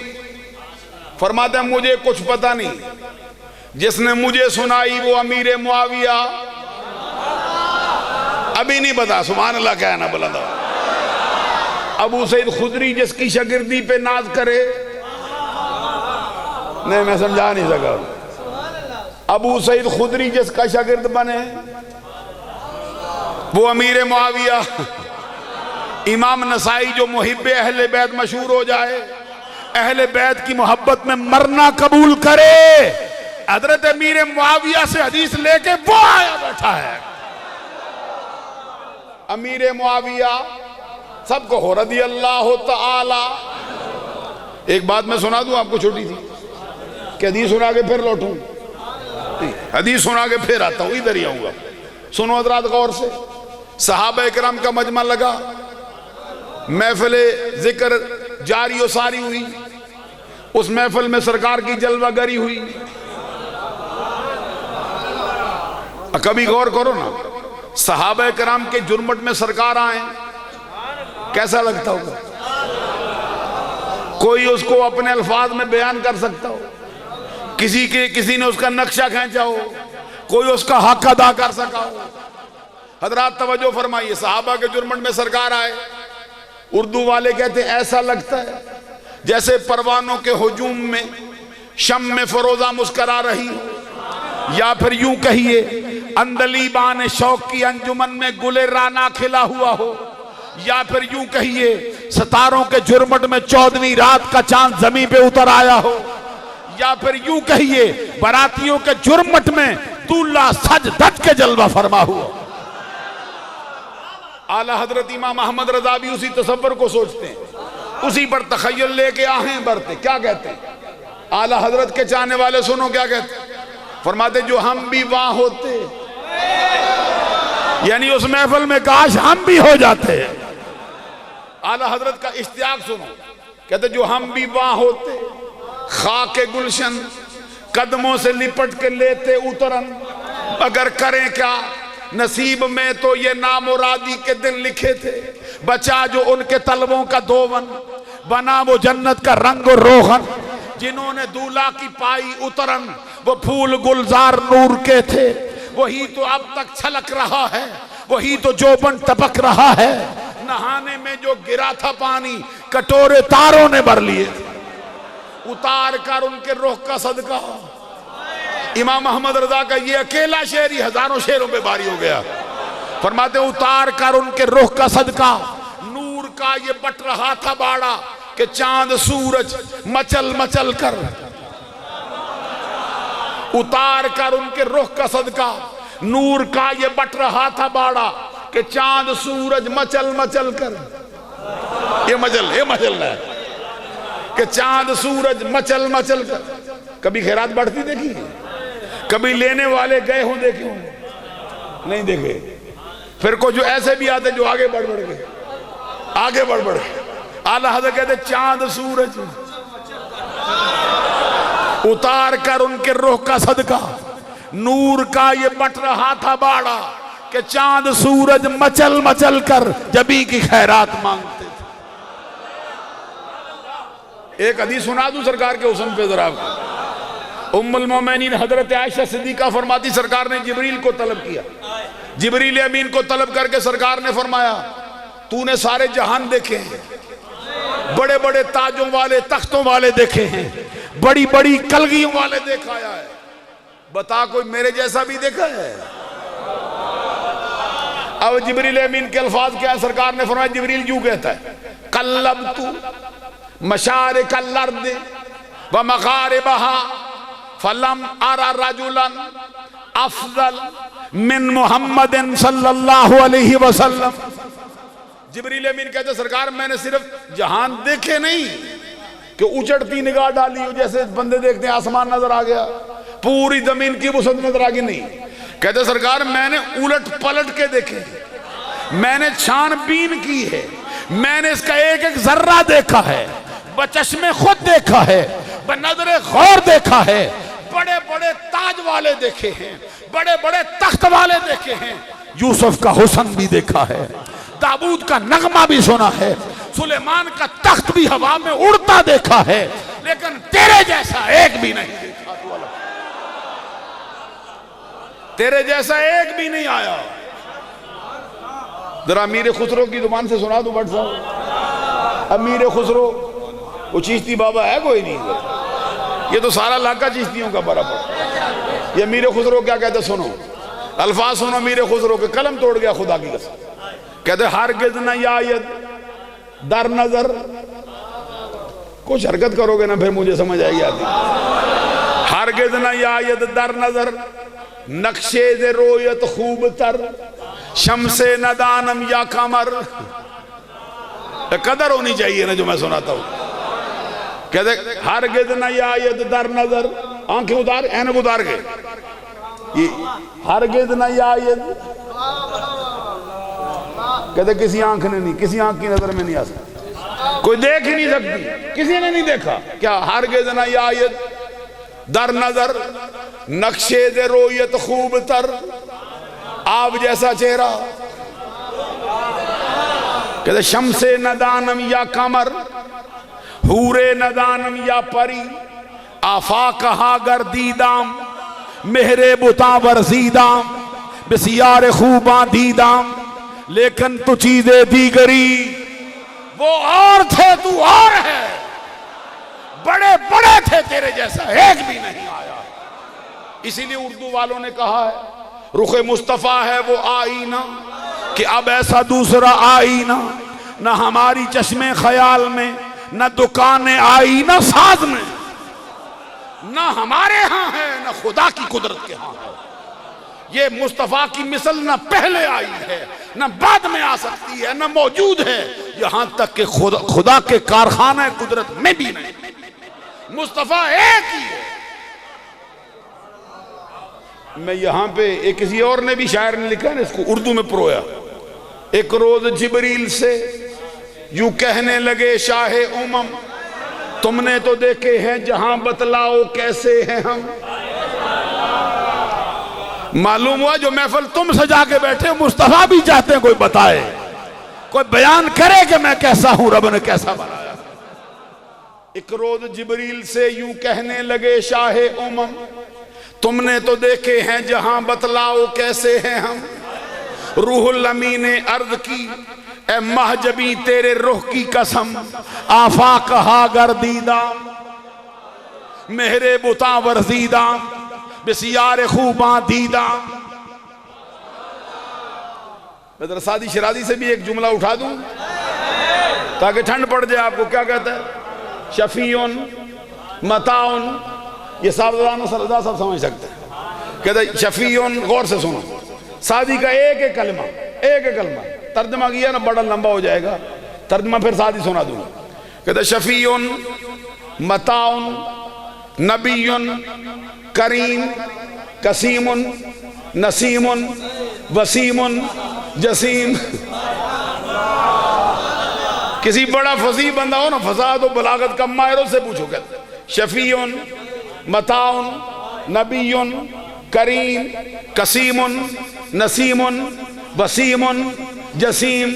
فرماتے ہیں مجھے کچھ پتہ نہیں، جس نے مجھے سنائی وہ امیر معاویہ ابھی نہیں پتا. سبحان اللہ کہنا بلند. ابو سعید خدری جس کی شاگردی پہ ناز کرے، نہیں میں سمجھا نہیں سکا. ابو سعید خدری جس کا شاگرد بنے وہ امیر معاویہ. امام نسائی جو محب اہل بیت مشہور ہو جائے، اہل بیت کی محبت میں مرنا قبول کرے، حضرت امیر معاویہ سے حدیث لے کے وہ آیا بیٹھا ہے. امیر معاویہ سب کو ہو رضی اللہ تعالی. ایک بات میں سنا دوں آپ کو چھوٹی تھی کہ حدیث سنا کے پھر لوٹوں، حدیث سنا کے پھر آتا ہوں، ادھر ہی آؤں گا. سنو حضرات غور سے. صحابہ اکرام کا مجمع لگا، محفل ذکر جاری و ساری ہوئی. اس محفل میں سرکار کی جلوہ گری ہوئی. کبھی غور کرو نا، صحابہ کرام کے جرمٹ میں سرکار آئیں کیسا لگتا ہوگا؟ کوئی اس کو اپنے الفاظ میں بیان کر سکتا ہو؟ کسی نے اس کا نقشہ کھینچا ہو؟ کوئی اس کا حق ادا کر سکا ہو؟ حضرات توجہ فرمائیے. صحابہ کے جرمٹ میں سرکار آئے. اردو والے کہتے ہیں ایسا لگتا ہے جیسے پروانوں کے ہجوم میں شمع فروزہ مسکرا رہی ہو، یا پھر یوں کہیے اندلیبان شوق کی انجمن میں گل رانا کھلا ہوا ہو، یا پھر یوں کہیے ستاروں کے جرمٹ میں 14ویں رات کا چاند زمین پہ اتر آیا ہو، یا پھر یوں کہیے براتیوں کے جرمٹ میں دولہا سج دھج کے جلوہ فرما ہوا. اعلیٰ حضرت امام احمد رضا بھی اسی تصور کو سوچتے ہیں، اسی پر تخیل لے کے آہیں برتے. کیا کہتے ہیں اعلیٰ حضرت کے چاہنے والے؟ سنو کیا کہتے ہیں. فرماتے جو ہم بھی وہاں ہوتے، یعنی اس محفل میں کاش ہم بھی ہو جاتے. اعلیٰ حضرت کا اشتیاق سنو. کہتے جو ہم بھی وہاں ہوتے، خاک گلشن قدموں سے لپٹ کے لیتے اترن، اگر کریں کیا نصیب میں تو یہ نامرادی کے دن لکھے تھے. بچا جو ان کے طلبوں کا دوون، بنا وہ جنت کا رنگ و روغن. جنہوں نے دولہا کی پائی اترن، وہ پھول گلزار نور کے تھے. وہی تو اب تک چھلک رہا ہے، وہی تو جوبن ٹپک رہا ہے. نہانے میں جو گرا تھا پانی، کٹورے تاروں نے بھر لیے تھے. اتار کر ان کے رخ کا صدقہ. امام احمد رضا کا یہ اکیلا شعر ہی ہزاروں شعروں پہ باری ہو گیا. فرماتے اتار کر ان کے رخ کا صدقہ، نور کا یہ بٹ رہا تھا باڑا کہ چاند سورج مچل مچل کر. اتار کر ان کے رخ کا صدقہ، نور کا یہ بٹ رہا تھا باڑا کہ چاند سورج مچل مچل کر. یہ مچل ہے کہ چاند سورج مچل مچل کر. کبھی خیرات بڑھتی دیکھی؟ کبھی لینے والے گئے ہوں دیکھے ہوں؟ نہیں دیکھے. پھر کو جو ایسے بھی آتے جو آگے بڑھ گئے، آگے بڑھ گئے. اعلیٰ حضرت کہتے چاند سورج اتار کر ان کے رخ کا صدقہ، نور کا یہ بٹ رہا تھا باڑا کہ چاند سورج مچل مچل کر جبی کی خیرات مانگتے تھے. ایک حدیث سنا دوں سرکار کے حسن پہ ذرا. ام المومنین حضرت عائشہ صدیقہ فرماتی سرکار نے جبریل کو طلب کیا. جبریل امین کو طلب کر کے سرکار نے فرمایا تو نے سارے جہان دیکھے ہیں, بڑے بڑے تاجوں والے تختوں والے دیکھے ہیں, بڑی بڑی کلگیوں والے دیکھا ہے, بتا کوئی میرے جیسا بھی دیکھا ہے؟ اب جبریل امین کے الفاظ کیا ہے؟ سرکار نے فرمایا جبریل یوں کہتا ہے قلبت مشارق الارض ومغاربہا فلم ارى رجلا افضل من محمد صلی اللہ علیہ وسلم. جبریل امین کہتے ہیں سرکار میں نے صرف جہان دیکھے نہیں کہ اچڑتی نگاہ ڈالی ہو جیسے بندے دیکھتے ہیں آسمان نظر آ گیا, پوری زمین کی وسعت نظر آ گئی, نہیں. کہتے سرکار میں نے الٹ پلٹ کے دیکھے, میں نے چھان بین کی ہے, میں نے اس کا ایک ایک ذرہ دیکھا ہے, بچشم خود دیکھا ہے, بنظر غور دیکھا ہے, بڑے بڑے تاج والے دیکھے ہیں, بڑے بڑے تخت والے دیکھے ہیں, یوسف کا حسن بھی دیکھا ہے, داؤد کا نغمہ بھی سنا ہے, سلیمان کا تخت بھی ہوا میں اڑتا دیکھا ہے, لیکن تیرے جیسا ایک بھی نہیں دیکھا. تیرے جیسا ایک بھی نہیں آیا. ذرا امیر خسرو کی زبان سے سنا دوں بٹ صاحب. امیر خسرو وہ چیشتی بابا ہے کوئی نہیں, یہ تو سارا علاقہ چیشتیوں کا برابر. یہ امیر خسرو کیا کہتے سنو, الفاظ سنو امیر خسرو کے, قلم توڑ گیا خدا کی قسم. کہتے ہرگز نہ یاید در نظر, کچھ حرکت کرو گے نا پھر مجھے سمجھ آئی آتی. ہرگز نہ یاید در نظر نقشے ز رویت خوب تر شمس ندانم یا قمر. قدر ہونی چاہیے نا جو میں سناتا ہوں. کہتے ہرگز نہ یاید در نظر, آنکھیں اتار اینک اتار کے, ہرگز نہ یاید, کہتے کسی آنکھ نے نہیں, کسی آنکھ کی نظر میں نہیں آ سکتی, کوئی دیکھ ہی نہیں سکتی, کسی نے نہیں دیکھا. کیا ہرگز نہ یاید در نظر نقشے ز رویت خوب تر, آب جیسا چہرہ. کہتے شمس ندانم یا قمر, حور ندانم یا پری, آفاقہا گر دیدام مہر بتاں ورزیدام بسیار خوباں دیدام, لیکن تو چیزیں دیگری, وہ اور تھے تو اور ہے, بڑے بڑے تھے تیرے جیسا ایک بھی نہیں آیا. اسی لیے اردو والوں نے کہا ہے رخ مصطفیٰ ہے وہ آئینہ کہ اب ایسا دوسرا آئینہ نہ ہماری چشم خیال میں, نہ دکان آئینہ ساز میں, نہ ہمارے ہاں ہے نہ خدا کی قدرت کے ہاں ہے. یہ مصطفیٰ کی مثل نہ پہلے آئی ہے نہ بعد میں آ سکتی ہے نہ موجود ہے, یہاں تک کہ خدا کے کارخانہ قدرت میں بھی نہیں. مصطفیٰ ایک ہی ہے. میں یہاں پہ ایک کسی اور نے بھی شاعر نے لکھا ہے اس کو اردو میں پرویا. ایک روز جبریل سے یوں کہنے لگے شاہ امم, تم نے تو دیکھے ہیں جہاں بتلاؤ کیسے ہیں ہم. معلوم ہوا جو محفل تم سجا کے بیٹھے مصطفیٰ بھی چاہتے ہیں کوئی بتائے, کوئی بیان کرے کہ میں کیسا ہوں, رب نے کیسا بنایا. ایک روز جبریل سے یوں کہنے لگے شاہ امم, تم نے تو دیکھے ہیں جہاں بتلاؤ کیسے ہیں ہم. روح الامین نے عرض کی اے مہجبی تیرے روح کی قسم, آفاقہا گردیدام مہر بتاں ورزیدام بسیار خوباں دیدام. میں ذرا سادی شرازی سے بھی ایک جملہ اٹھا دوں تاکہ ٹھنڈ پڑ جائے آپ کو. کیا کہتا ہے شفیعن متاعن, یہ سابدانہ سرزا سب سمجھ سکتے ہیں. کہتا ہے شفیعن, غور سے سنو, سادی کا ایک ایک کلمہ, ایک ایک کلمہ ترجمہ کیا نا بڑا لمبا ہو جائے گا, ترجمہ پھر سادی سنا دوں. کہتا ہے شفیعن متاعن نبیٌ کریم قسیم نسیم وسیم جسیم. کسی بڑا فصیح بندہ ہو نا, فصاحت و بلاغت کا ماہر سے پوچھو. کہتے شفیع متاع نبی کریم قسیم نسیم وسیم جسیم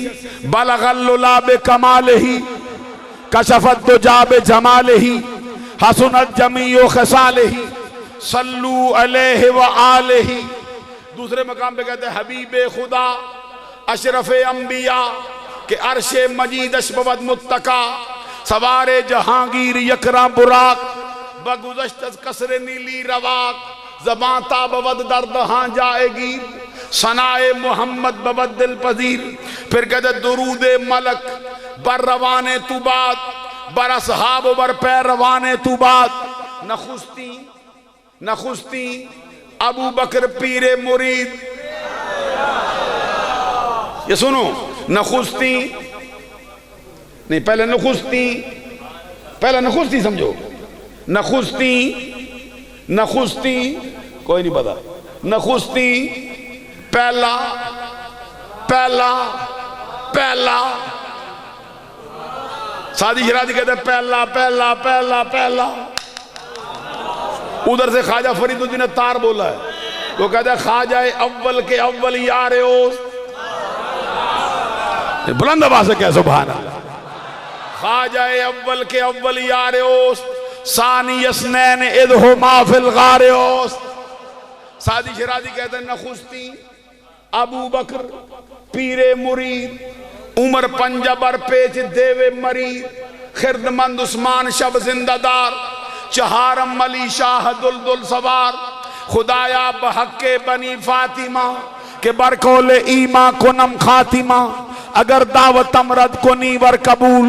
بلغ الللا بکمالہ کشف الدجا بجمالہ حسنت جمیع خصالہ صلو علیہ وآلہ. دوسرے مقام پہ کہتے ہیں حبیب خدا اشرف انبیاء کہ عرش مجیدش بود متقا سوار جہانگیر یکراں براق بگزشت از کسر نیلی رواق زبان تا بود درد ہاں جائے گی ثنائے محمد بود دل پذیر. پھر کہتے درود ملک بر روان تو بات بر اصحاب بر پیروان تو بات نخستی ابو بکر پیر مرید. یہ سنو نخستی نہیں پہلے نخستی سمجھو. نخستی کوئی نہیں پتا. نخستی پہلا سادی شرادی کہتے ہیں پہلا. ادھر سے خواجہ فرید الدین تار بولا ہے وہ کہتا ہے خواجہ اول کے اول یار اوست. بلند آواز سے کہہ سبحان اللہ. خواجہ اول کے اول یار اوست ثانی اثنین اذ ہما فی الغار اوست. سادی شرادی کہتے ہیں نخستی ابو بکر پیر مرید عمر پنجہ بر پیچ دیو مرید خردمند عثمان شب زندہ دار چہارم ملی شاہ دل سوار خدایا بحق بنی فاطمہ کہ برکول ایمہ کنم خاتمہ اگر دعوت امرد کنی ور قبول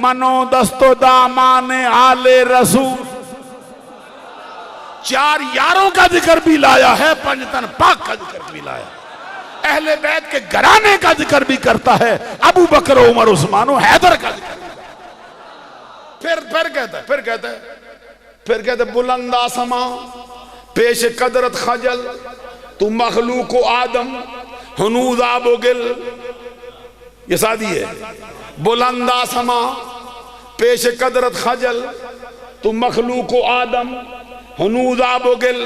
منو دست و دامان آل رسول. 4 یاروں کا ذکر بھی لایا ہے پنجتن پاک کا ذکر بھی لایا اہل بیت کے گھرانے کا ذکر بھی کرتا ہے ابو بکر عمر عثمان و حیدر کا ذکر پھر کہتا ہے بلند آسماں پیش قدرت خجل تو مخلوق و آدم ہنوز آب و گل. یہ سادی ہے. بلند آسماں پیش قدرت خجل تو مخلوق و آدم ہنوز آب و گل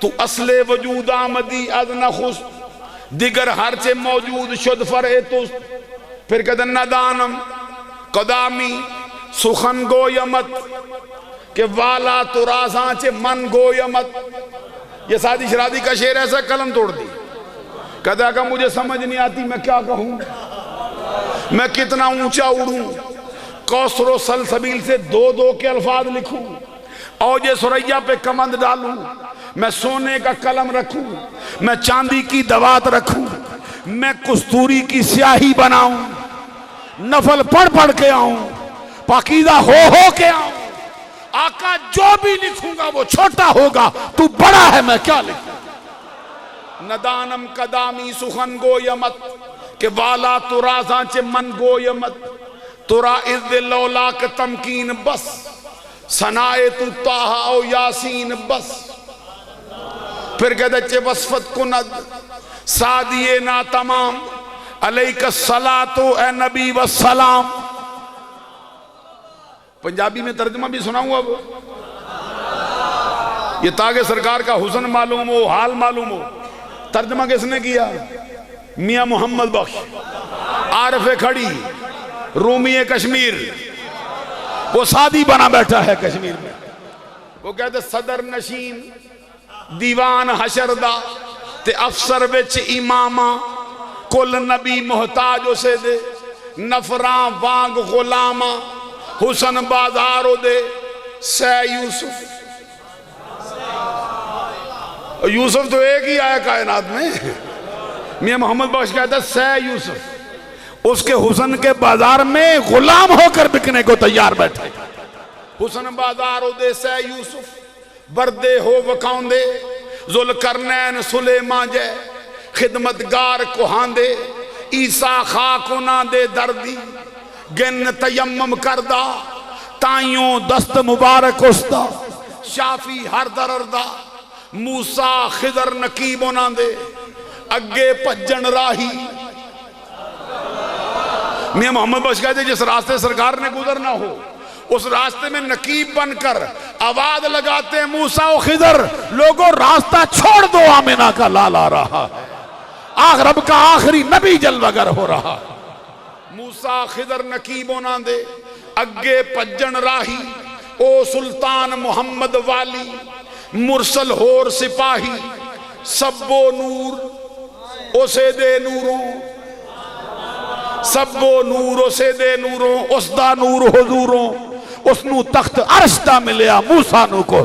تو اصل وجود آمدی از نخست دیگر ہرچے موجود شد فرے توست. پھر کہتے ہیں ندانم قدامی سخن گویمت کہ والا تو رازاں چے من گویمت. یہ سادی شرادی کا شعر ایسا قلم توڑ دی. کہتا ہے کہ مجھے سمجھ نہیں آتی میں کیا کہوں میں کتنا اونچا اڑوں کوثر و سلسبیل سے 2 کے الفاظ لکھوں اوج سریا پہ کمند ڈالوں میں سونے کا قلم رکھوں میں چاندی کی دوات رکھوں میں کستوری کی سیاہی بناؤں نفل پڑھ کے آؤں پاکیزہ ہو کے آؤں. آقا جو بھی لکھوں گا وہ چھوٹا ہوگا تو بڑا ہے میں کیا لکھوں. ندانم قدامی سخن گویمت کہ والا تو رازاں چے من گویمت ترا از لولاک تمکین بس سنائے تو تاہا او یاسین بس. پھر کہتے چے وصفت کند سادیے نا تمام علیک الصلاۃ اے نبی والسلام. پنجابی میں ترجمہ بھی سناؤں اب یہ تاکہ سرکار کا حسن معلوم ہو حال معلوم ہو. ترجمہ کس نے کیا؟ میاں محمد بخش عارف کھڑی رومی کشمیر. وہ سادی بنا بیٹھا ہے کشمیر میں. وہ کہتے صدر نشین دیوان حشردہ تے افسر وچ امامہ کل نبی محتاج اسے دے نفراں وانگ غلامہ حسن بازارو دے سہ یوسف. یوسف تو ایک ہی آیا کائنات میں. میاں محمد بخش کہتا ہے سہ یوسف اس کے حسن کے بازار میں غلام ہو کر بکنے کو تیار بیٹھے. حسن بازارو دے سہ یوسف بردے ہو وکاؤندے ذوالقرنین سلیمان جے خدمتگار کوہاندے عیسیٰ خاکونا دے دردی گن تیمم کردہ تائیوں دست مبارک استا شافی ہر درردہ موسیٰ خضر نقیبونا دے اگے پجن راہی. میاں محمد بخش کہتے جس راستے سرکار نے گزرنا ہو اس راستے میں نقیب بن کر آواز لگاتے ہیں موسیٰ و خضر، لوگوں راستہ چھوڑ دو، آمنہ کا لال آ رہا ہے، رب کا آخری نبی جلوہ گر ہو رہا۔ موسیٰ خضر نقیبوں نہ دے اگے پجن راہی، او سلطان محمد والی مرسل ہور سپاہی، سبو نور اسے دے نوروں، سبو نور اسے دے نوروں، اس دا نور حضوروں، اس نو تخت عرش دا ملیا موسیٰ نو کو۔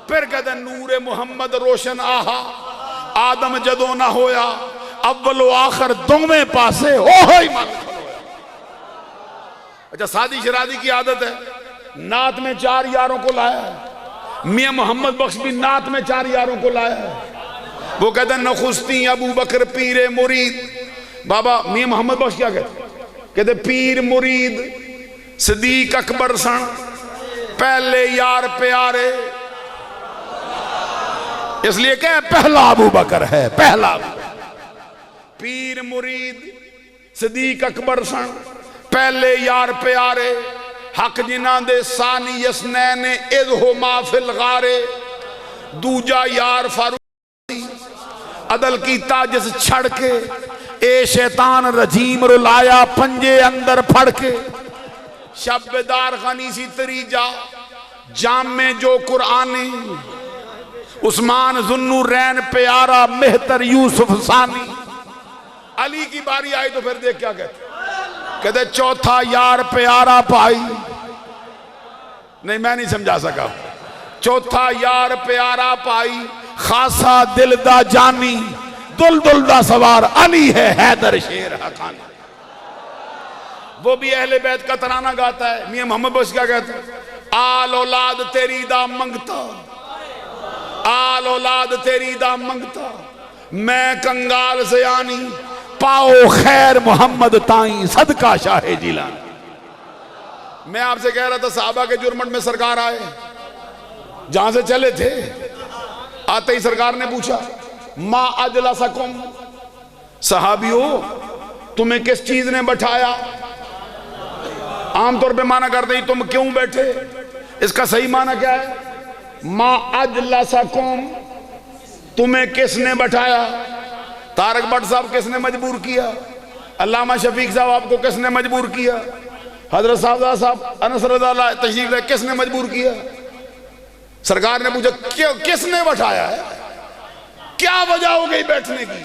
پھر کہتے نور محمد روشن آہا، آدم جدو نہ ہویا، اول و آخر دومیں پاسے اوہی من۔ اچھا سادی شرادی کی عادت ہے، نعت میں 4 یاروں کو لایا ہے، میاں محمد بخش بھی نعت میں 4 یاروں کو لایا ہے۔ وہ کہتے ہیں نخستی ابو بکر پیر مرید، بابا میاں محمد بخش کیا کہتے پیر مرید صدیق اکبر سن پہلے یار پیارے، اس لیے کہ پہلا ابو بکر ہے، پہلا پیر مرید صدیق اکبر سن پہلے یار پیارے، حق جنہ دے ثانی یسنین اذہما فی الغارے، دوجا یار فاروق عدل کی تاجس چھڑ کے، اے شیطان رجیم رلایا پنجے اندر پھڑ کے، شب دار غنی سی تریجا جامع جو قرآنی، عثمان ذوالنورین پیارا مہتر یوسف ثانی۔ علی کی باری آئی تو پھر دیکھ کیا کہتے چوتھا یار پیارا پائی، نہیں میں نہیں سمجھا سکا، چوتھا یار پیارا پائی، خاصا دل دا جانی، دل دل دا سوار علی ہے حیدر شیر حقانی۔ وہ بھی اہل بیت کا ترانہ گاتا ہے، میاں محمد بخش کیا کہتا ہے، آل اولاد تیری دا منگتا، آل اولاد تیری دا منگتا، میں کنگال سے آنی، پاؤ خیر محمد تائیں صدقہ شاہ جیلانی۔ میں آپ سے کہہ رہا تھا صحابہ کے جرمٹ میں سرکار آئے، جہاں سے چلے تھے، آتے ہی سرکار نے پوچھا ما اجلسکم، صحابیو تمہیں کس چیز نے بٹھایا؟ عام طور پہ معنی کرتے ہی تم کیوں بیٹھے، اس کا صحیح معنی کیا ہے؟ ما اجلسکم، تمہیں کس نے بٹھایا؟ تارک بٹ صاحب کس نے مجبور کیا؟ علامہ شفیق صاحب آپ کو کس نے مجبور کیا؟ حضرت صاحب انس رضا اللہ تشریف لے کس نے مجبور کیا؟ سرکار نے پوچھا کس نے بٹھایا ہے؟ کیا وجہ ہو گئی بیٹھنے کی؟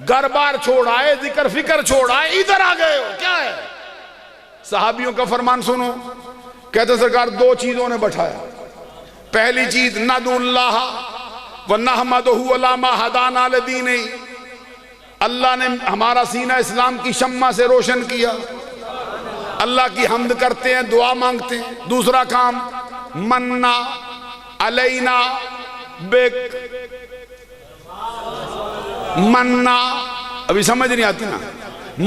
گھر بار چھوڑ آئے، ذکر فکر چھوڑ آئے، ادھر آ گئے ہو، کیا ہے؟ صحابیوں کا فرمان سنو، کہتے سرکار 2 چیزوں نے بٹھایا۔ پہلی چیز ندعو اللہ ونحمدہ علی ما ہدانا لدینہ، اللہ نے ہمارا سینہ اسلام کی شمع سے روشن کیا، اللہ کی حمد کرتے ہیں، دعا مانگتے ہیں۔ دوسرا کام مننا علینا بک، مننا ابھی سمجھ نہیں آتی نا،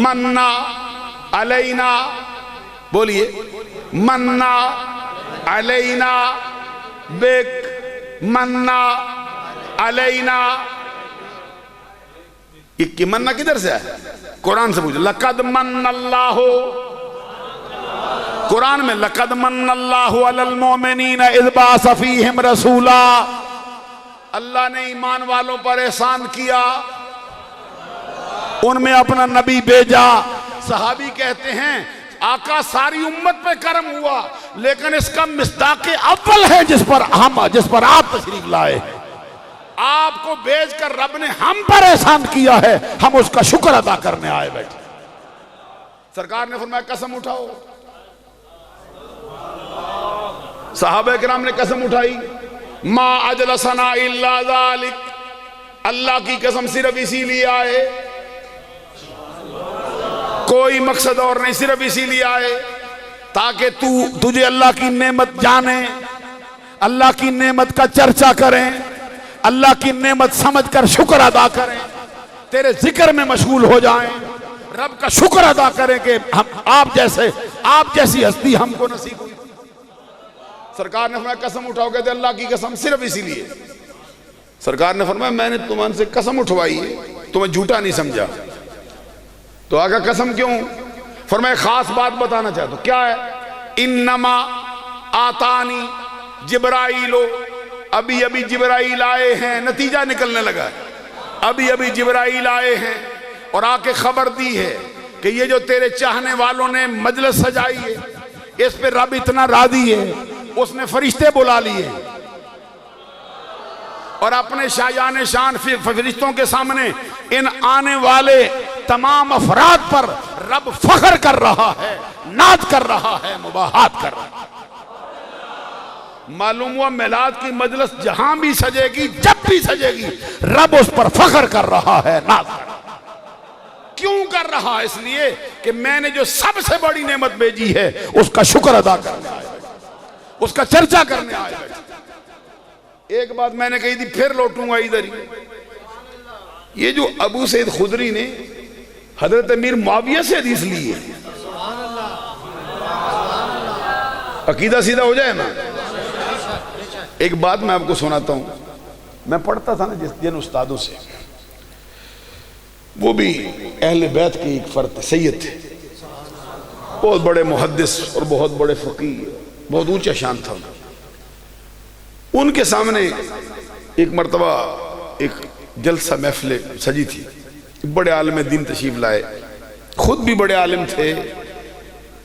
مننا علینا، بولیے مننا علینا بک، مننا علینا، یہ مننا کدھر سے ہے؟ قرآن سے پوچھو، لقد من اللہ، قرآن میں لقد من اللہ علی المؤمنین اذ بعث فیہم رسولا، اللہ نے ایمان والوں پر احسان کیا، ان میں اپنا نبی بھیجا۔ صحابی کہتے ہیں آقا ساری امت پہ کرم ہوا، لیکن اس کا مصداق اول ہے جس پر آپ تشریف لائے، آپ کو بھیج کر رب نے ہم پر احسان کیا ہے، ہم اس کا شکر ادا کرنے آئے بیٹھے۔ سرکار نے فرمایا قسم اٹھاؤ، صحابہ کرام نے قسم اٹھائی، ما اجلسنا الا ذالک، اللہ کی قسم صرف اسی لیے آئے، کوئی مقصد اور نہیں، صرف اسی لیے آئے تاکہ تجھے اللہ کی نعمت جانے، اللہ کی نعمت کا چرچا کریں، اللہ کی نعمت سمجھ کر شکر ادا کریں، تیرے ذکر میں مشغول ہو جائیں، رب کا شکر ادا کریں کہ آپ جیسی ہستی ہم کو نصیب ہوئی۔ سرکار نے فرمایا قسم اٹھاؤ، کہتے اللہ کی قسم صرف اسی لیے۔ سرکار نے فرمایا میں نے تمہارے سے قسم اٹھوائی ہے، تمہیں جھوٹا نہیں سمجھا۔ تو آگا قسم کیوں؟ فرمایا خاص بات بتانا چاہتا ہوں، کیا ہے؟ انما آتانی جبرائیلو، ابھی ابھی جبرائیل آئے ہیں، نتیجہ نکلنے لگا ہے، ابھی ابھی جبرائیل آئے ہیں اور آ کے خبر دی ہے کہ یہ جو تیرے چاہنے والوں نے مجلس سجائی ہے اس پہ رب اتنا راضی ہے، اس نے فرشتے بلا لیے اور اپنے شایان شان فرشتوں کے سامنے ان آنے والے تمام افراد پر رب فخر کر رہا ہے، نعت کر رہا ہے، مباحات کر رہا ہے۔ معلوم ہوا میلاد کی مجلس جہاں بھی سجے گی، جب بھی سجے گی، رب اس پر فخر کر رہا ہے، نعت کر رہا ہے۔ کیوں کر رہا ہے؟ اس لیے کہ میں نے جو سب سے بڑی نعمت بھیجی ہے اس کا شکر ادا کرنے آئے، اس کا چرچا کرنے آئے۔ ایک بات میں نے کہی تھی، پھر لوٹوں گا ادھر ہی۔ یہ جو ابو سعید خدری نے حضرت امیر معاویہ سے حدیث لی ہے، عقیدہ سیدھا ہو جائے نا۔ ایک بات میں آپ کو سناتا ہوں، میں پڑھتا تھا نا جن استادوں سے، وہ بھی اہل بیت کے ایک فرد سید تھے، بہت بڑے محدث اور بہت بڑے فقیہ، بہت اونچا شان تھا۔ ان کے سامنے ایک مرتبہ ایک جلسہ محفل سجی تھی، بڑے عالم دین تشریف لائے، خود بھی بڑے عالم تھے،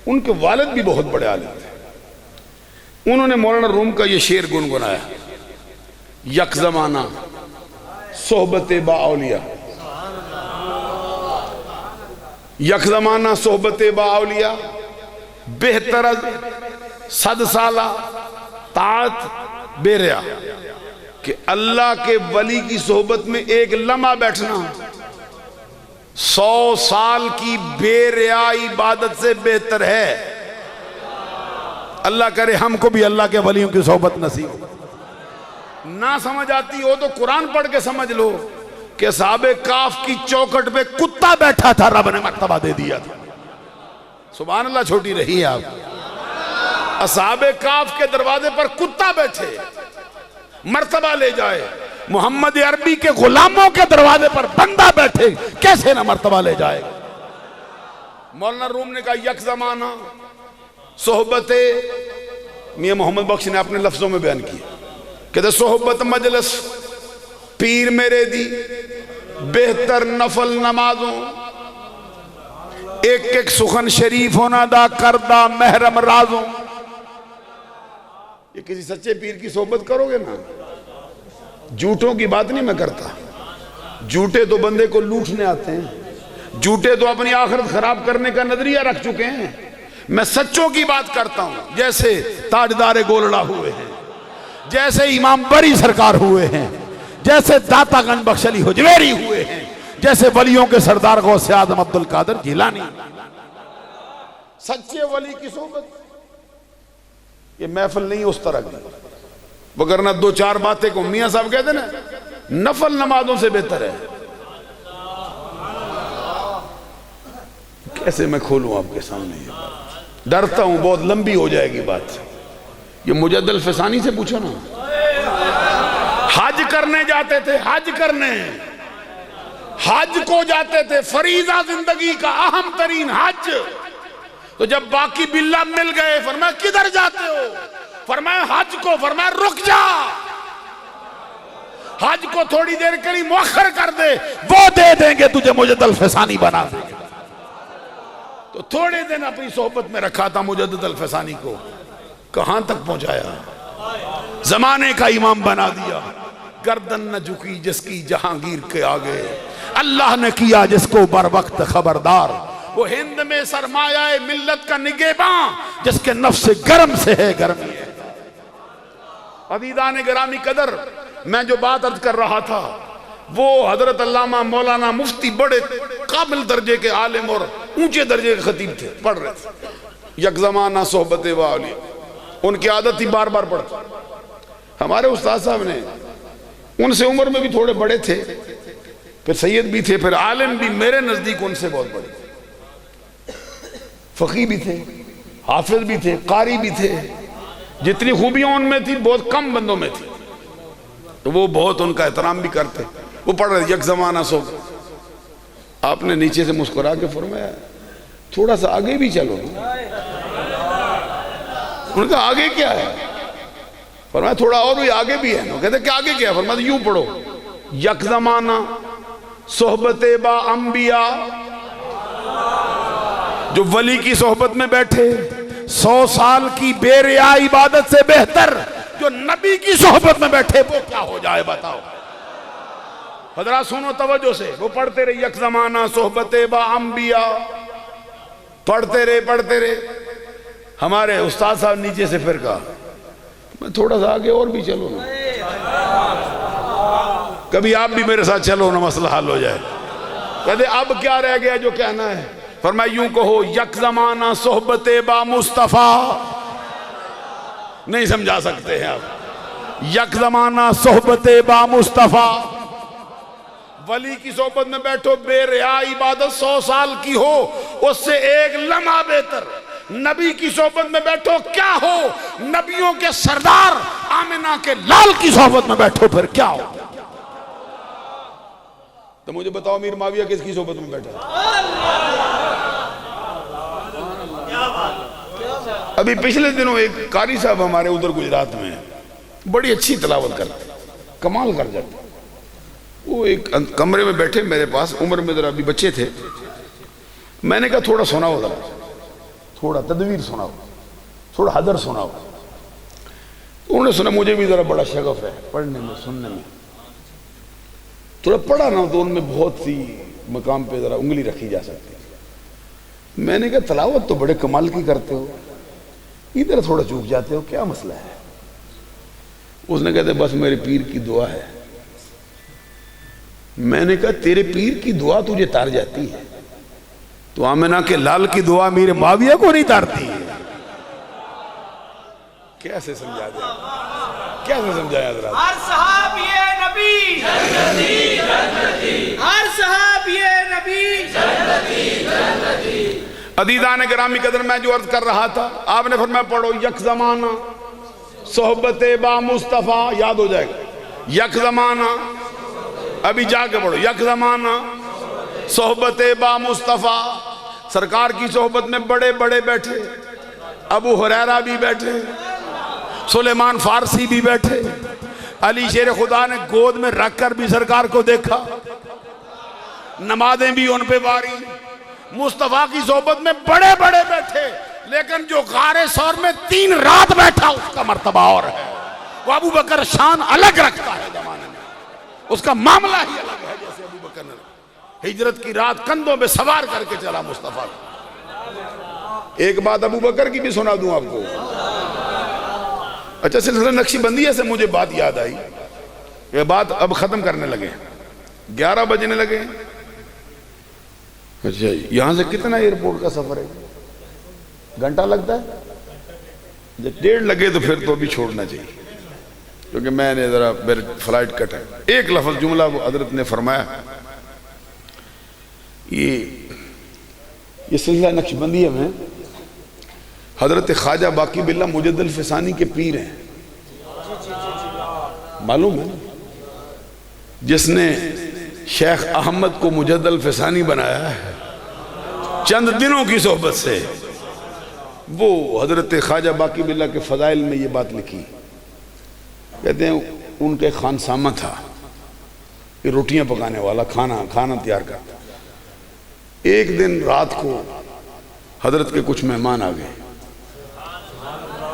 ان کے والد بھی بہت بڑے عالم تھے۔ انہوں نے مولانا روم کا یہ شعر گنگنایا، یک زمانہ صحبت با اولیاء، یک زمانہ صحبت با اولیاء، بہتر از 100 سالہ طاعت بے ریا، کہ اللہ کے ولی کی صحبت میں ایک لمحہ بیٹھنا 100 سال کی بے ریا عبادت سے بہتر ہے۔ اللہ کرے ہم کو بھی اللہ کے ولیوں کی صحبت نصیب ہو۔ نہ سمجھ آتی ہو تو قرآن پڑھ کے سمجھ لو کہ اصحاب کاف کی چوکھٹ پہ کتا بیٹھا تھا، رب نے مرتبہ دے دیا تھا۔ سبحان اللہ، چھوٹی رہی ہے آپ۔ اصحاب کاف کے دروازے پر کتا بیٹھے، مرتبہ لے جائے۔ محمد عربی کے غلاموں کے دروازے پر بندہ بیٹھے، کیسے نہ مرتبہ لے جائے گا۔ مولانا روم نے کہا یک زمانہ صحبت، میاں محمد بخش نے اپنے لفظوں میں بیان کیا، کہتے صحبت مجلس پیر میرے دی بہتر نفل نمازوں، ایک ایک سخن شریف ہونا دا کردہ محرم رازوں۔ یہ کسی سچے پیر کی صحبت کرو گے نا، جھوٹوں کی بات نہیں میں کرتا، جھوٹے تو بندے کو لوٹنے آتے ہیں، جھوٹے تو اپنی آخرت خراب کرنے کا نظریہ رکھ چکے ہیں۔ میں سچوں کی بات کرتا ہوں، جیسے تاجدار گولڑا ہوئے ہیں، جیسے امام بری سرکار ہوئے ہیں، جیسے داتا گنج بخش علی حجویری ہوئے ہیں، جیسے ولیوں کے سردار غوث اعظم عبد القادر جیلانی۔ سچے ولی کی صحبت، یہ محفل نہیں اس طرح کی، وگرنہ 2-4 باتیں کو میاں صاحب کہتے ہیں نا، نفل نمازوں سے بہتر ہے۔ کیسے میں کھولوں آپ کے سامنے یہ بات، ڈرتا ہوں بہت لمبی ہو جائے گی بات۔ یہ مجد الفسانی سے پوچھو نا، حج کرنے جاتے تھے، حج کرنے، حج کو جاتے تھے، فریضہ زندگی کا اہم ترین حج۔ تو جب باقی باللہ مل گئے، فرمایا کدھر جاتے ہو؟ فرمایا حج کو۔ فرمایا رک جا، حج کو تھوڑی دیر کے لیے مؤخر کر دے، وہ دے دیں گے تجھے مجد الفسانی بنا دیں گے۔ تو تھوڑے دن اپنی صحبت میں رکھا تھا مجدد الفسانی کو، کہاں تک پہنچایا، زمانے کا امام بنا دیا۔ گردن نہ جھکی جس کی جہانگیر کے آگے، اللہ نے کیا جس کو بر وقت خبردار۔ وہ ہند میں سرمایہ ملت کا نگہباں، جس کے نفس گرم سے ہے گرمی ہے۔ عزیزان گرامی قدر، میں جو بات عرض کر رہا تھا وہ حضرت علامہ مولانا مفتی بڑے قابل درجے کے عالم اور اونچے درجے کے خطیب تھے، پڑھ رہے تھے یک زمانہ صحبت والی، ان کی عادت تھی بار بار پڑھتے۔ ہمارے استاد صاحب نے، ان سے عمر میں بھی تھوڑے بڑے تھے، پھر سید بھی تھے، پھر عالم بھی، میرے نزدیک ان سے بہت بڑے، فقیہ بھی تھے، حافظ بھی تھے، قاری بھی تھے۔ جتنی خوبیاں ان میں تھی بہت کم بندوں میں تھی، تو وہ بہت ان کا احترام بھی کرتے۔ وہ پڑھ رہے یک زمانہ صحبت، آپ نے نیچے سے مسکرا کے فرمایا تھوڑا سا آگے بھی چلو۔ انہوں نے کہا آگے کیا ہے؟ فرمایا تھوڑا اور بھی آگے بھی ہے نا. کہتے کہ آگے کیا ہے؟ فرمایا یوں پڑھو یک زمانہ صحبت با انبیاء. جو ولی کی صحبت میں بیٹھے 100 سال کی بے ریا عبادت سے بہتر جو نبی کی صحبت میں بیٹھے وہ کیا ہو جائے بتاؤ. حضرات سنو توجہ سے. وہ پڑھتے رہے یک زمانہ صحبت با انبیاء، پڑھتے رہے. ہمارے استاد صاحب نیچے سے پھر کہا میں تھوڑا سا آگے اور بھی چلو نا، کبھی آپ بھی میرے ساتھ چلو نا، مسئلہ حل ہو جائے. کہتے اب کیا رہ گیا جو کہنا ہے؟ فرمایا یوں کہو یک زمانہ صحبت با مصطفیٰ. نہیں سمجھا سکتے ہیں آپ. یک زمانہ صحبت با مصطفیٰ، ولی کی صحبت میں بیٹھو، بے ریا عبادت 100 سال کی ہو اس سے ایک لمحہ بہتر نبی کی صحبت میں بیٹھو کیا ہو، نبیوں کے سردار آمنہ کے لال کی صحبت میں بیٹھو پھر کیا ہو. تو مجھے بتاؤ امیر معاویہ کس کی صحبت میں بیٹھا؟ ابھی پچھلے دنوں ایک قاری صاحب ہمارے ادھر گجرات میں بڑی اچھی تلاوت کرتے، کمال کر جاتے. وہ ایک کمرے میں بیٹھے میرے پاس، عمر میں ذرا ابھی بچے تھے. میں نے کہا تھوڑا سناؤ، ذرا تھوڑا تدویر سناؤ، تھوڑا حدر سناؤ. انہوں نے سنا. مجھے بھی ذرا بڑا شغف ہے پڑھنے میں سننے میں. تھوڑا پڑھا نا تو ان میں بہت سی مقام پہ ذرا انگلی رکھی جا سکتی ہے. میں نے کہا تلاوت تو بڑے کمال کی کرتے ہو، ادھر تھوڑا چوک جاتے ہو، کیا مسئلہ ہے؟ اس نے کہتے بس میرے پیر کی دعا ہے. میں نے کہا تیرے پیر کی دعا تجھے تار جاتی ہے تو آمنہ کے لال کی دعا میرے معاویہ کو نہیں تارتی ہے. کیسے سمجھا دیا؟ کیسے سمجھایا حضرات؟ ہر صحابی نبی جنتی جنتی، ہر صحابی نبی جنتی جنتی. عزیزان گرامی قدر میں جو عرض کر رہا تھا، آپ نے فرمایا پڑھو یک زمانہ صحبت با مصطفیٰ. یاد ہو جائے گا. یک زمانہ، ابھی جا کے پڑھو یک زمانہ صحبت با مصطفیٰ. سرکار کی صحبت میں بڑے بڑے بیٹھے، ابو ہریرہ بھی بیٹھے، سلیمان فارسی بھی بیٹھے، علی شیر خدا نے گود میں رکھ کر بھی سرکار کو دیکھا، نمازیں بھی ان پہ واری. مصطفیٰ کی صحبت میں بڑے بڑے بیٹھے، لیکن جو غار ثور میں 3 رات بیٹھا اس کا مرتبہ اور ہے. وہ ابو بکر شان الگ رکھتا ہے زمانے میں، اس کا معاملہ ہی الگ ہے. جیسے ابو بکر نے ہجرت کی رات کندھوں پہ سوار کر کے چلا مصطفیٰ. ایک بات ابو بکر کی بھی سنا دوں آپ کو. اچھا سلسلہ نقشی بندیہ سے مجھے بات یاد آئی. یہ بات اب ختم کرنے لگے، 11 بجنے لگے. اچھا یہاں سے کتنا ایئرپورٹ کا سفر ہے؟ گھنٹہ لگتا ہے؟ جب 1.5 لگے تو پھر تو ابھی چھوڑنا چاہیے، کیونکہ میں نے ذرا میری فلائٹ کٹ ہے. ایک لفظ جملہ وہ حضرت نے فرمایا. یہ سلسلہ نقش بندیہ میں حضرت خواجہ باقی باللہ مجد الفسانی کے پیر ہیں، معلوم ہے نا؟ جس نے شیخ احمد کو مجد الفسانی بنایا ہے چند دنوں کی صحبت سے. وہ حضرت خواجہ باقی باللہ کے فضائل میں یہ بات لکھی. کہتے ہیں ان کے خانسامہ تھا، یہ روٹیاں پکانے والا، کھانا تیار کرتا. ایک دن رات کو حضرت کے کچھ مہمان آ گئے.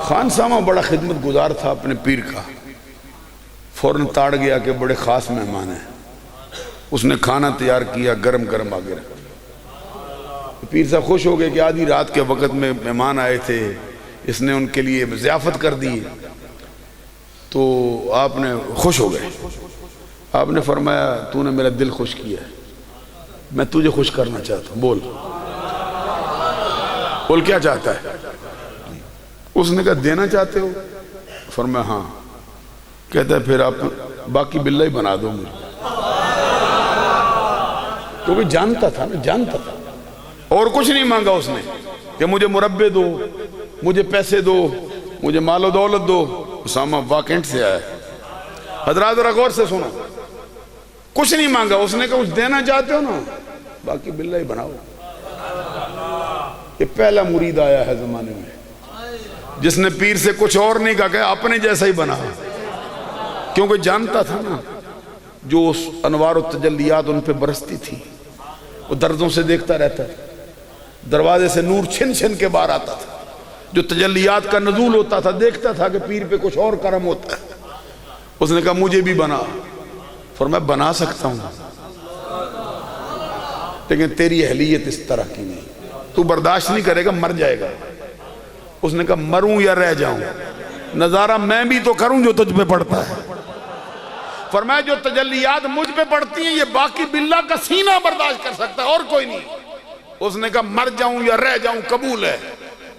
خانسامہ بڑا خدمت گزار تھا اپنے پیر کا، فوراً تاڑ گیا کہ بڑے خاص مہمان ہیں. اس نے کھانا تیار کیا، گرم گرم آگے رکھا. پیر صاحب خوش ہو گئے کہ آدھی رات کے وقت میں مہمان آئے تھے، اس نے ان کے لیے ضیافت کر دی. تو آپ نے خوش ہو گئے. آپ نے فرمایا تو نے میرا دل خوش کیا ہے، میں تجھے خوش کرنا چاہتا ہوں، بول کیا چاہتا ہے؟ اس نے کہا دینا چاہتے ہو؟ فرمایا ہاں. کہتا ہے پھر آپ باقی باللہ ہی بنا دو مجھے. کیونکہ جانتا تھا نا، جانتا تھا. اور کچھ نہیں مانگا اس نے کہ مجھے مربے دو، مجھے پیسے دو، مجھے مال و دولت دو. اسامہ واکنٹ سے آیا ہے. حضرات ذرا غور سے سنو، کچھ نہیں مانگا. اس نے کہا کچھ دینا چاہتے ہو نا، باقی باللہ ہی بناؤ. یہ پہلا مرید آیا ہے زمانے میں جس نے پیر سے کچھ اور نہیں کہا کہ اپنے جیسا ہی بنا، کیونکہ جانتا تھا نا جو اس انوار و تجلیات ان پہ برستی تھی، وہ دردوں سے دیکھتا رہتا ہے، دروازے سے نور چھن چھن کے باہر آتا تھا، جو تجلیات کا نزول ہوتا تھا دیکھتا تھا کہ پیر پہ کچھ اور کرم ہوتا ہے۔ اس نے کہا مجھے بھی بنا، فرمایا بنا سکتا ہوں لیکن تیری اہلیت اس طرح کی نہیں، تو برداشت نہیں کرے گا، مر جائے گا۔ اس نے کہا مروں یا رہ جاؤں، نظارہ میں بھی تو کروں جو تجھ پہ پڑتا ہے۔ فرمایا جو تجلیات مجھ پہ پڑتی ہیں یہ باقی باللہ کا سینہ برداشت کر سکتا ہے اور کوئی نہیں۔ اس نے کہا مر جاؤں یا رہ جاؤں قبول ہے،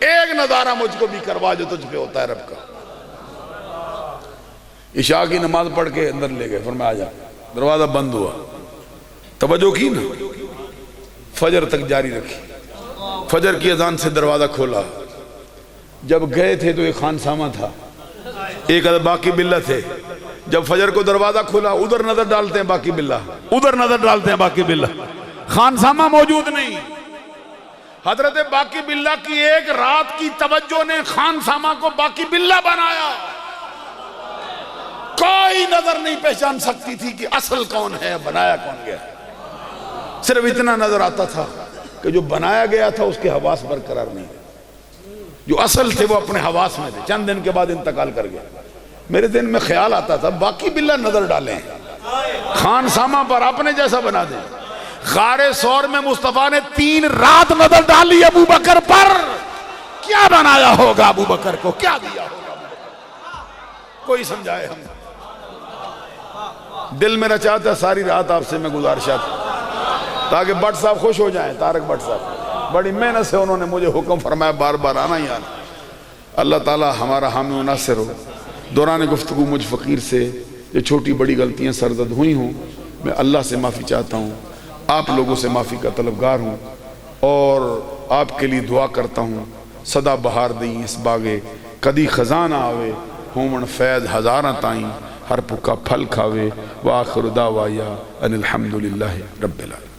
ایک نظارہ مجھ کو بھی کروا جو تجھ پہ ہوتا ہے رب کا۔ عشاء کی نماز پڑھ کے اندر لے گئے، فرمایا آ جا، دروازہ بند ہوا، توجہ کی نا، فجر تک جاری رکھی، فجر کی اذان سے دروازہ کھولا۔ جب گئے تھے تو ایک خانسامہ تھا، ایک باقی باللہ تھے، جب فجر کو دروازہ کھولا ادھر نظر ڈالتے ہیں باقی باللہ، ادھر نظر ڈالتے ہیں باقی باللہ، خانسامہ موجود نہیں۔ حضرت باقی باللہ کی ایک رات کی توجہ نے خانسامہ کو باقی باللہ بنایا۔ کوئی نظر نہیں پہچان سکتی تھی کہ اصل کون ہے، بنایا کون گیا، صرف اتنا نظر آتا تھا کہ جو بنایا گیا تھا اس کے حواس برقرار نہیں، جو اصل تھے وہ اپنے حواس میں تھے، چند دن کے بعد انتقال کر گیا۔ میرے دن میں خیال آتا تھا باقی باللہ نظر ڈالیں، خانسامہ پر اپنے جیسا بنا دیں۔ غار ثور میں مصطفیٰ نے 3 رات نظر ڈالی ابو بکر پر، کیا بنایا ہوگا ابو بکر کو، کیا دیا ہوگا ابو بکر؟ کوئی سمجھائے ہم۔ دل میرا چاہتا ہے ساری رات آپ سے میں گزارشات تاکہ بٹ صاحب خوش ہو جائیں، طارق بٹ صاحب بڑی محنت سے انہوں نے مجھے حکم فرمایا بار بار آنا ہی آنا۔ اللہ تعالی ہمارا حامی و ناصر ہو۔ دوران گفتگو مجھ فقیر سے یہ چھوٹی بڑی غلطیاں سرزد ہوئی ہوں، میں اللہ سے معافی چاہتا ہوں، آپ لوگوں سے معافی کا طلبگار ہوں، اور آپ کے لیے دعا کرتا ہوں صدا بہار دیں اس باغے، کدی خزانہ آوے ہومن فیض ہزاراں تائیں، ہر پکا پھل کھاوے، وآخر دعوایا ان الحمدللہ رب العالمین۔